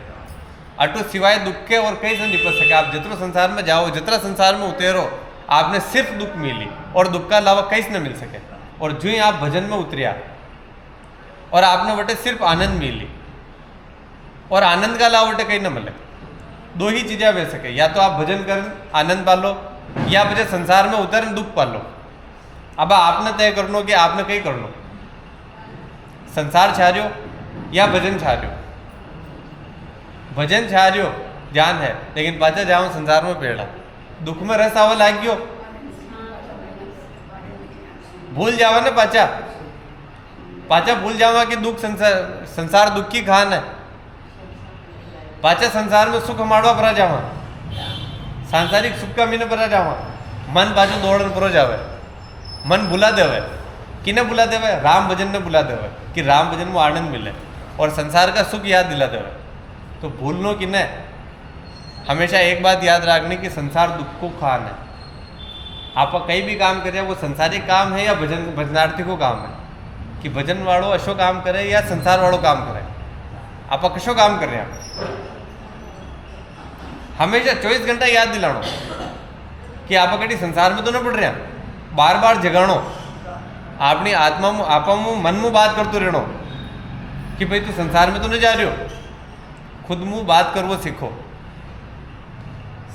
Speaker 1: अटो सिवाय दुख के और कहीं से निपट सके। आप जितना संसार में जाओ, जितना संसार में उतरो, आपने सिर्फ दुख मिली और दुख का अलावा कहीं से न मिल सके। और जो ही आप भजन में उतरिया और आपने बटे सिर्फ आनंद मिली, और आनंद का अलावा बटे कहीं न मिले। दो ही चीजें मिल सके, या तो आप भजन कर आनंद पालो, या बचे संसार में उतर दुख पालो। अब आपने तय करनो कि आपने कहीं करनो, संसार छार्यो या भजन छार्यो। भजन छार्यो ज्ञान है, लेकिन पाचा जाओ संसार में पेड़ा दुख में रस आवा लाग गयो, भूल जावा ना पाचा भूल जावा कि दुख संसार दुख की खान है। पाचा संसार में सुख माड़वा भरा जावा, सांसारिक सुख का मीने भरा जावा, मन पाछो दौड़न परो जावे, मन बुला देवे, किने बुला देवे? राम भजन ने बुला देवे कि राम भजन में आनंद मिले और संसार का सुख याद दिला देवे। तो भूलनो किने? हमेशा एक बात याद रखनी कि संसार दुख को खान है। आप कई भी काम करें वो संसारिक काम है या भजनार्थी को काम है, कि भजन वालों अशो काम करे या संसार वालों काम करे, आप कशो काम कर रहे हैं। हमेशा 24 घंटा याद दिलानो कि आप कभी संसार में तो न पड़ रहे हैं, बार बार जगाणो, अपनी आत्मा में आप मन में बात करते रहनो कि भाई तू संसार में तो नहीं जा रहे हो, खुद मुँह बात करवो सीखो।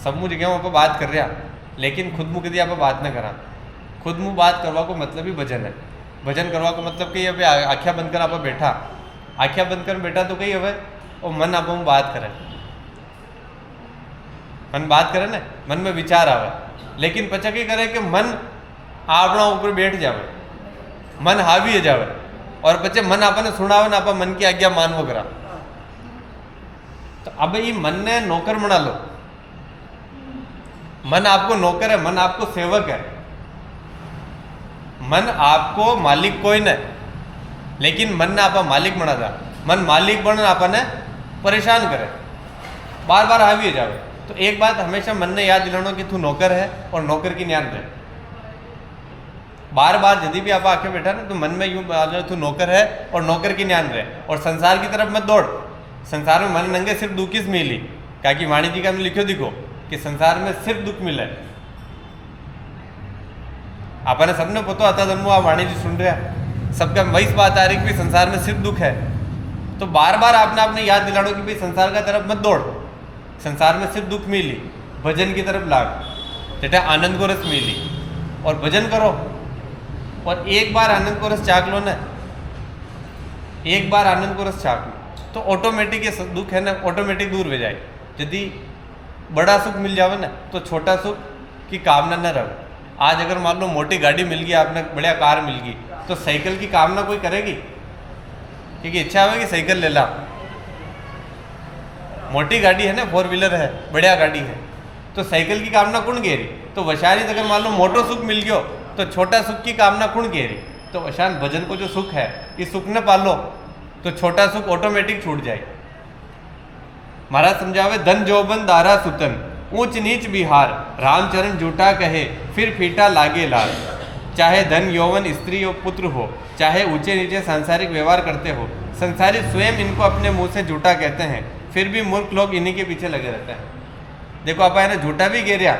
Speaker 1: सब मुँह जगह आप बात कर रहे हैं, लेकिन खुद मुँह कभी आप बात न करा। खुद मुँह बात करवा को मतलब ही भजन है। भजन करवा को मतलब कि अब आँखें बंद कर आप बैठा, आँखें बंद कर बैठा तो कही हवे और मन आप बात करे, मन बात करे ना, मन में विचार आवे, लेकिन पचा की करे कि मन आपना ऊपर बैठ जावे, मन हावी हो जावे और पचे मन आपने सुनावे ना, आप मन की आज्ञा मानवो करा। तो अब ये मन ने नौकर बना लो। मन आपको नौकर है, मन आपको सेवक है, मन आपको मालिक कोई नहीं, लेकिन मन ने आपा मालिक बना था। मन मालिक बन आपने परेशान करे, बार बार हावी हो जावे। तो एक बात हमेशा मन ने याद दिलानो कि तू नौकर है और नौकर की न्यान रहे। बार बार यदि भी आप आके बैठा ना तो मन में यूं बोलो तू नौकर है और नौकर की न्यान रहे, और संसार की तरफ मत दौड़। संसार में मन नंगे सिर्फ दुख किस मिली, क्या कि वाणी जी का हमने लिखो दिखो कि संसार में सिर्फ दुख मिले। आपने सबने पता आता जन्मो आप वाणी जी सुन रहे हैं, सबका वही बात आ रही कि संसार में सिर्फ दुख है। तो बार बार आपने याद दिलानो कि भाई संसार का तरफ मत दौड़, संसार में सिर्फ दुख मिली, भजन की तरफ लाग, बेटा आनंद को रस मिली और भजन करो। और एक बार आनंद को रस चाक लो ना, एक बार आनंद को रस चाक लो तो ऑटोमेटिक ये दुख है ना ऑटोमेटिक दूर हो जाए। यदि बड़ा सुख मिल जावे ना तो छोटा सुख की कामना न रहे। आज अगर मान लो मोटी गाड़ी मिल गई, आपने बढ़िया कार मिल गई, तो साइकिल की कामना कोई करेगी? क्योंकि इच्छा होगी साइकिल ले ला। मोटी गाड़ी है ना, 4 व्हीलर है, बढ़िया गाड़ी है, तो साइकिल की कामना कौन घेरी? तो वशारी अगर मान लो मोटो सुख मिल गयो तो छोटा सुख की कामना कौन घेरी? तो वशान भजन को जो सुख है इस सुख ने पालो तो छोटा सुख ऑटोमेटिक छूट जाए। महाराज समझावे धन जोबन दारा सुतन ऊंच नीच बिहार, रामचरण झूठा कहे फिर फीटा लागे लाल। चाहे धन यौवन स्त्री और पुत्र हो, चाहे ऊंचे नीचे सांसारिक व्यवहार करते हो, संसारी स्वयं इनको अपने मुंह से झूठा कहते हैं, फिर भी मूर्ख लोग इन्हीं के पीछे लगे रहते हैं। देखो आप ने झूठा भी कह रहा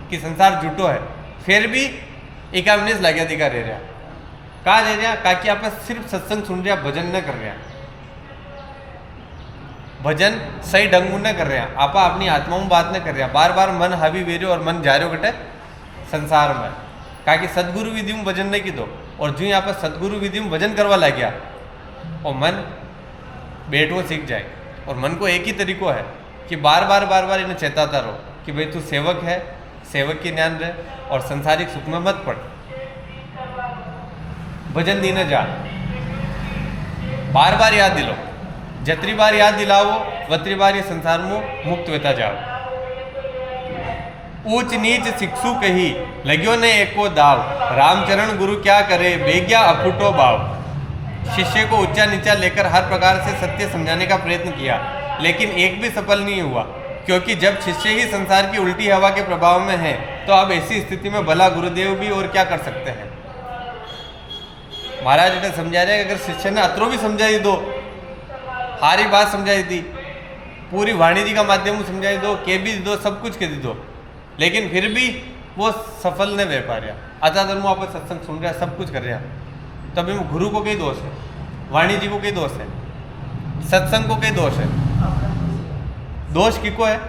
Speaker 1: कि संसार झूठो है, फिर भी इकावनीस लगे दिखा रह रहा। कहा रह रहा? कहा कि आप सिर्फ सत्संग सुन रहा, भजन न कर रहा, भजन सही ढंग न कर रहे हैं, आप अपनी आत्मा में बात न कर रहे हैं, बार बार मन हावी वेरो और मन जा रहे हो गटे संसार में। कहा कि सदगुरु विधि में भजन नहीं की दो, और जो यहाँ पर सदगुरु विधि में भजन करवा लग गया और मन बैठो सीख जाए। और मन को एक ही तरीको है कि बार बार इन्हें चेताता रहो कि भाई तू सेवक है, सेवक की न्यान रहे और संसारिक सुख में मत पड़, भजन दीने जा। बार बार याद दिलो, जतरी बार याद दिलाओ वतरी बार ये संसार में मुक्त होता जाओ। ऊंच नीच शिक्षु कही लग्यो ने एको दाव, रामचरण गुरु क्या करे बेग्या अफुटो भाव। शिष्य को ऊंचा नीचा लेकर हर प्रकार से सत्य समझाने का प्रयत्न किया, लेकिन एक भी सफल नहीं हुआ, क्योंकि जब शिष्य ही संसार की उल्टी हवा के प्रभाव में है तो अब ऐसी स्थिति में भला गुरुदेव भी और क्या कर सकते हैं। महाराज ने समझा रहे अगर शिष्य ने अतरो भी समझाई दो, हारी बात समझाई दी, पूरी वाणी जी का माध्यम समझाई दो, के भी दो, सब कुछ कह दी दो, लेकिन फिर भी वो सफल नहीं रह पा रहा। अतः धर्मो आप सत्संग सुन रहा, सब कुछ कर रहा, तभी गुरु को कई दोष है, वाणी जी को कई दोष है, सत्संग को कई दोष है। दोष किको है?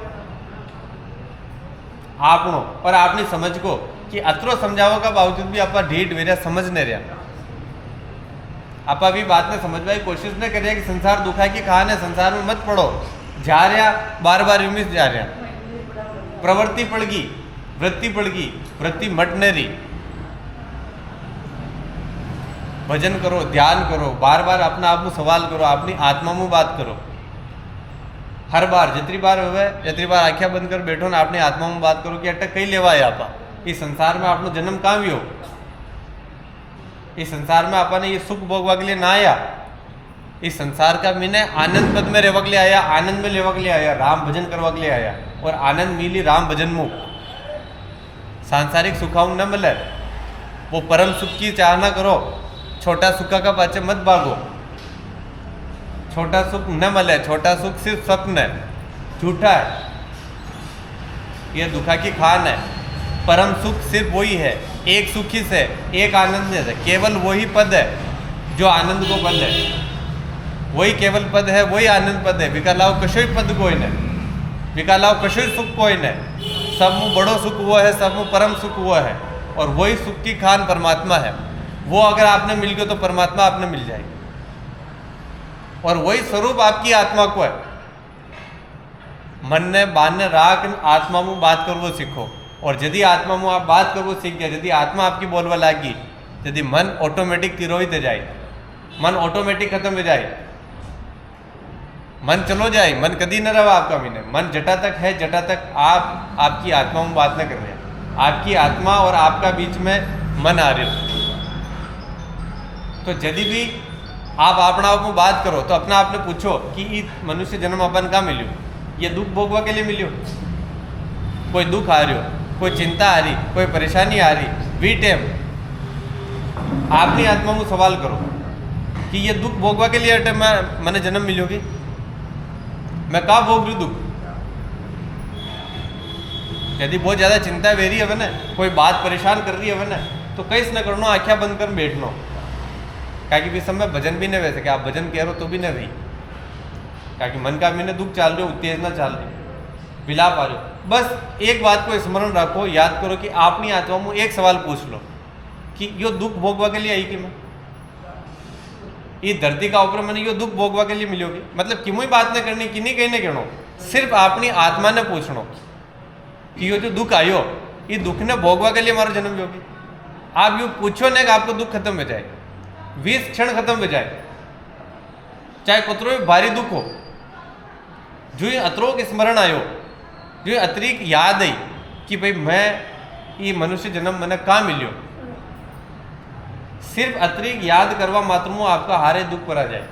Speaker 1: आपनो और आपनी समझ को कि अतरो समझावा का बावजूद भी आप ढीठ वेरिया समझ नहीं रहा। आप अभी बात ने समझवा की कोशिश नहीं कर रहे कि संसार दुखा की कहानी है, संसार में मत पड़ो, जा रहा बार बार विमिस जा रहा, प्रवृत्ति पड़गी, वृत्ति पड़गी, वृत्ति मटने रही। भजन करो, ध्यान करो, बार बार अपना आप में सवाल करो, अपनी आत्मा में बात करो। हर बार जितनी बार हुए जितनी बार आँखें बंद कर बैठो ना, अपनी आत्मा में बात करो कि अटक कहीं लेवा है आपा, इस संसार में आपनो जन्म कहाँ भी हो, इस संसार में आपने ये सुख भोगवा के लिए ना आया, इस संसार का मैंने आनंद पद में रेवा के लिए आया, आनंद में लेवा के लिए आया, राम भजन करवा के लिए आया। और आनंद मिली राम भजन मुख, सांसारिक सुखाऊ न मिले, वो परम सुख की चाहना करो। छोटा सुखा का पाचे मत भागो, छोटा सुख न मिले, छोटा सुख सिर्फ स्वप्न है, झूठा है, ये दुखा की खान है। परम सुख सिर्फ वही है, एक सुखी से, एक आनंद है, केवल वही पद है जो आनंद को पद है, वही केवल पद है, वही आनंद पद है। विकलाव कशोई पद कोई न, विकलाव कशोई सुख कोई न, सब में बड़ो सुख वो है, सब में परम सुख वो है, और वही सुख की खान परमात्मा है। वो अगर आपने मिल गया तो परमात्मा आपने मिल जाएगी, और वही स्वरूप आपकी आत्मा को है। मन ने बान ने राख आत्मा में बात कर वो सीखो, और यदि आत्मा में आप बात कर वो सीख गया, यदि आत्मा आपकी बोलवा लागी, यदि मन ऑटोमेटिक तिरोहित हो जाए, मन ऑटोमेटिक खत्म हो जाए, मन चलो जाए, मन कभी न रहा आपका मीने, मन जटा तक है, जटा तक आप आपकी आत्मा में बात न कर रहे हैं, आपकी आत्मा और आपका बीच में मन आ रहे हो। तो यदि भी आप अपना आप में बात करो तो अपना आपने पूछो कि ये मनुष्य जन्म अपन का मिलियो, ये दुख भोगवा के लिए मिलियो, कोई दुख आ रही हो, कोई चिंता आ रही, कोई परेशानी आ रही, वी टाइम अपनी आत्मा में सवाल करो कि ये दुख भोगवा के लिए मैंने जन्म मिलोगी, मैं कहाँ भोग रही दुख। यदि बहुत ज़्यादा चिंता वेरी है ना, कोई बात परेशान कर रही है ना, तो कैसे न करना, आँखें बंद कर बैठनो, क्योंकि भी समय भजन भी नहीं वैसे कि आप भजन कह रहे हो तो भी नहीं रही, क्योंकि मन का मैंने दुख चाल रहे हो, उत्तेजना चाल रही, विलाप आ रहे हो। बस एक बात को स्मरण रखो, याद करो कि अपनी आत्मा में एक सवाल पूछ लो कि यो दुख भोगवा के लिए आई कि मैं ये धरती का ऊपर मैंने यो दुख भोगवा के लिए मिलोगी, मतलब कि मुझे बात नहीं करनी, कि नहीं कहने कहनो, सिर्फ अपनी आत्मा ने पूछनो कि यो जो दुख आयो, ये दुख ने भोगवा के लिए हमारा जन्म योगी। आप यो पूछो नहीं कि आपको दुख खत्म हो जाए, 20 क्षण खत्म हो जाए, चाहे कुतरो भी भारी दुख हो, जो ये अतरो के स्मरण आयो, जो ये अतिरिक्त याद आई कि भाई मैं ये मनुष्य जन्म मैंने कहाँ मिलियो, सिर्फ अतिरिक्त याद करवा मात्र में आपका हारे दुख पर आ जाए,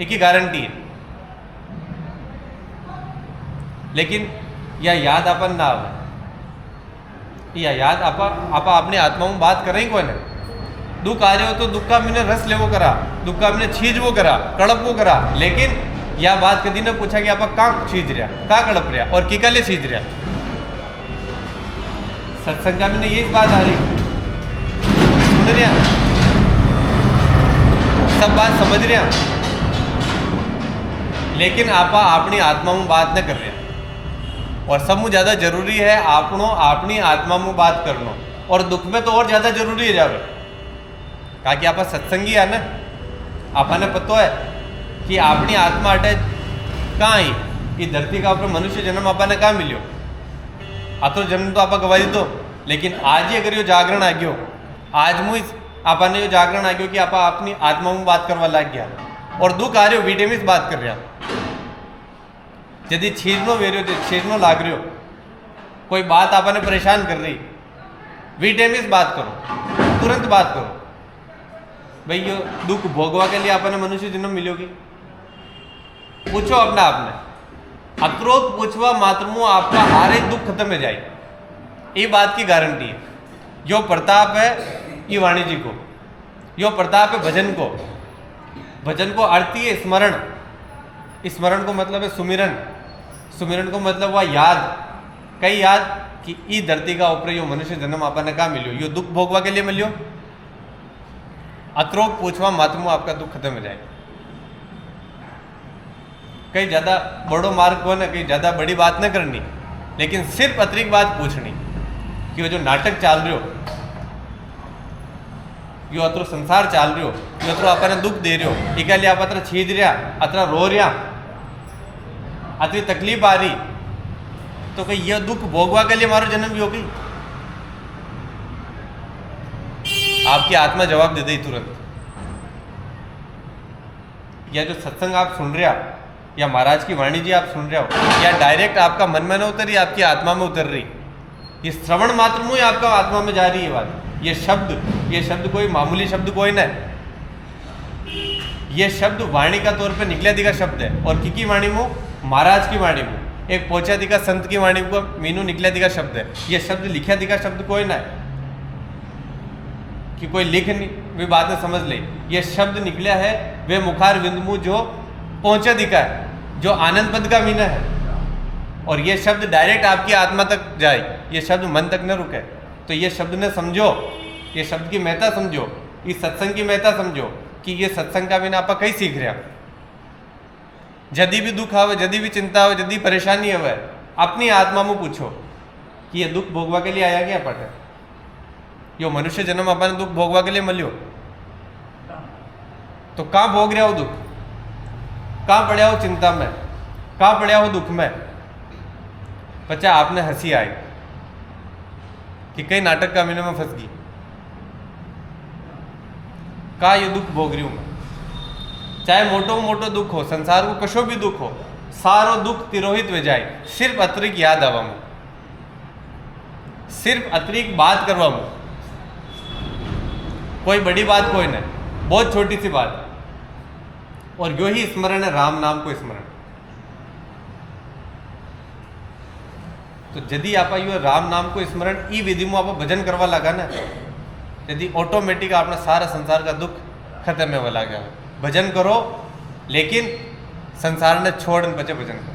Speaker 1: एक ही गारंटी है। लेकिन यह याद अपन ना आवे, यह याद आपा अपने आत्मा में बात करें कोई ना, दुख आ रहे हो तो दुख का मैंने रस ले वो करा, दुख का मैंने छीज वो करा, कड़प वो करा, लेकिन यह बात कभी ने पूछा कि आप कहाँ छीज रहा, कहाँ कड़प रहा और किका ले छीज रहा। सत्संग का मैंने यही बात आ रही, सुन रहे सब बात समझ रहे हैं, लेकिन आपा अपनी आत्मा में बात न कर रहे, और सब में ज़्यादा जरूरी है आपनो अपनी आत्मा में बात करना, और दुख में तो और ज़्यादा जरूरी है जावे, कहा कि आप सत्संगी है ना, आपने पता है कि अपनी आत्मा अटे कहाँ आई, ये धरती का ऊपर मनुष्य जन्म आपने कहाँ मिलियो, तो जन्म तो आप गवाई दो, लेकिन आज ही अगर यो जागरण आ गयो, आज मुझ आपने यो जागरण आ गयो कि आप अपनी आत्मा में बात करवा लग गया, और दुख आ रहे हो विटेमिस बात कर रहा, यदि छीरनो वे रहे हो, छीरनो लाग रहे हो, कोई बात आपने परेशान कर रही, विटेमिस बात करो, तुरंत बात करो, भाई यो दुख भोगवा के लिए आपने मनुष्य जन्म मिलोगी, पूछो अपना आपने, अक्रोध पूछवा मात्र में आपका हारे दुख खत्म हो जाए, ये बात की गारंटी है। जो प्रताप है ये वाणी जी को, यो प्रताप है भजन को, भजन को अर्थ ही है स्मरण, स्मरण को मतलब है सुमिरन, सुमिरन को मतलब हुआ याद, कई याद कि ई धरती का ऊपर यो मनुष्य जन्म आपने कहाँ मिलियो, यो दुख भोगवा के लिए मिलियो, अत्रोग पूछवा मातमो आपका दुख खत्म हो जाए। कहीं ज़्यादा बड़ो मार्ग को ना, कहीं ज़्यादा बड़ी बात न करनी, लेकिन सिर्फ अतिरिक्त बात पूछनी कि वो जो नाटक चाल रहे हो, यो अतरो संसार चाल रहे हो, यो अतरो आपने दुख दे रहे हो, इका लिए आप अतर छीज रहा, अतरा रो रहा, आतरी तकलीफ आ रही, तो कहीं यह दुख भोगवा के लिए हमारा जन्म भी हो गई? आपकी आत्मा जवाब दे दे तुरंत। या जो सत्संग आप सुन रहे हो, या महाराज की वाणी जी आप सुन रहे हो, या डायरेक्ट आपका मन में न उतर रही, आपकी आत्मा में उतर रही, ये श्रवण मात्र में ही आपका आत्मा में जा रही है बात। ये शब्द कोई मामूली शब्द कोई ना है। ये शब्द वाणी का तौर पे निकले दिखा शब्द है, और की वाणी में, महाराज की वाणी में, एक पोचा दिखा संत की वाणी को मीनू निकले दिखा शब्द है। ये शब्द लिखा दिखा शब्द कोई ना है कि कोई लिख नहीं भी बात में समझ ले। ये शब्द निकला है वे मुखार विंदमु जो पहुंचा दिखा है, जो आनंद पद का मीना है, और ये शब्द डायरेक्ट आपकी आत्मा तक जाए, ये शब्द मन तक न रुके। तो ये शब्द ने समझो, ये शब्द की महत्ता समझो, इस सत्संग की महत्ता समझो कि ये सत्संग का बिना आप कहीं सीख रहे हैं। जदी भी दुख आवे, जदी भी चिंता आवे, जदी परेशानी आवे, अपनी आत्मा में पूछो कि ये दुख भोगवा के लिए आया क्या पटे? यो मनुष्य जन्म अपन दुख भोगवा के लिए मिलियो, तो कहाँ भोग रहा हो दुख? कहाँ पड़ा हो चिंता में? कहाँ पड़ा हो दुख में? बच्चा आपने हंसी आई कि कई नाटक का मीने में फंस गई, कहाँ ये दुख भोग रही हूं मैं? चाहे मोटो मोटो दुख हो, संसार को कशो भी दुख हो, सारो दुख तिरोहित वे जाए, सिर्फ अतिरिक्त याद आवा मुँ, सिर्फ अतिरिक्त बात करवा मुँ, कोई बड़ी बात कोई नहीं, बहुत छोटी सी बात। और यो ही स्मरण है, राम नाम को स्मरण। तो यदि आप यो राम नाम को स्मरण ई विधि में आप भजन करवा लगा ना, यदि ऑटोमेटिक आपने सारा संसार का दुख खत्म होने लगा। भजन करो, लेकिन संसार ने छोड़ बचे भजन करो।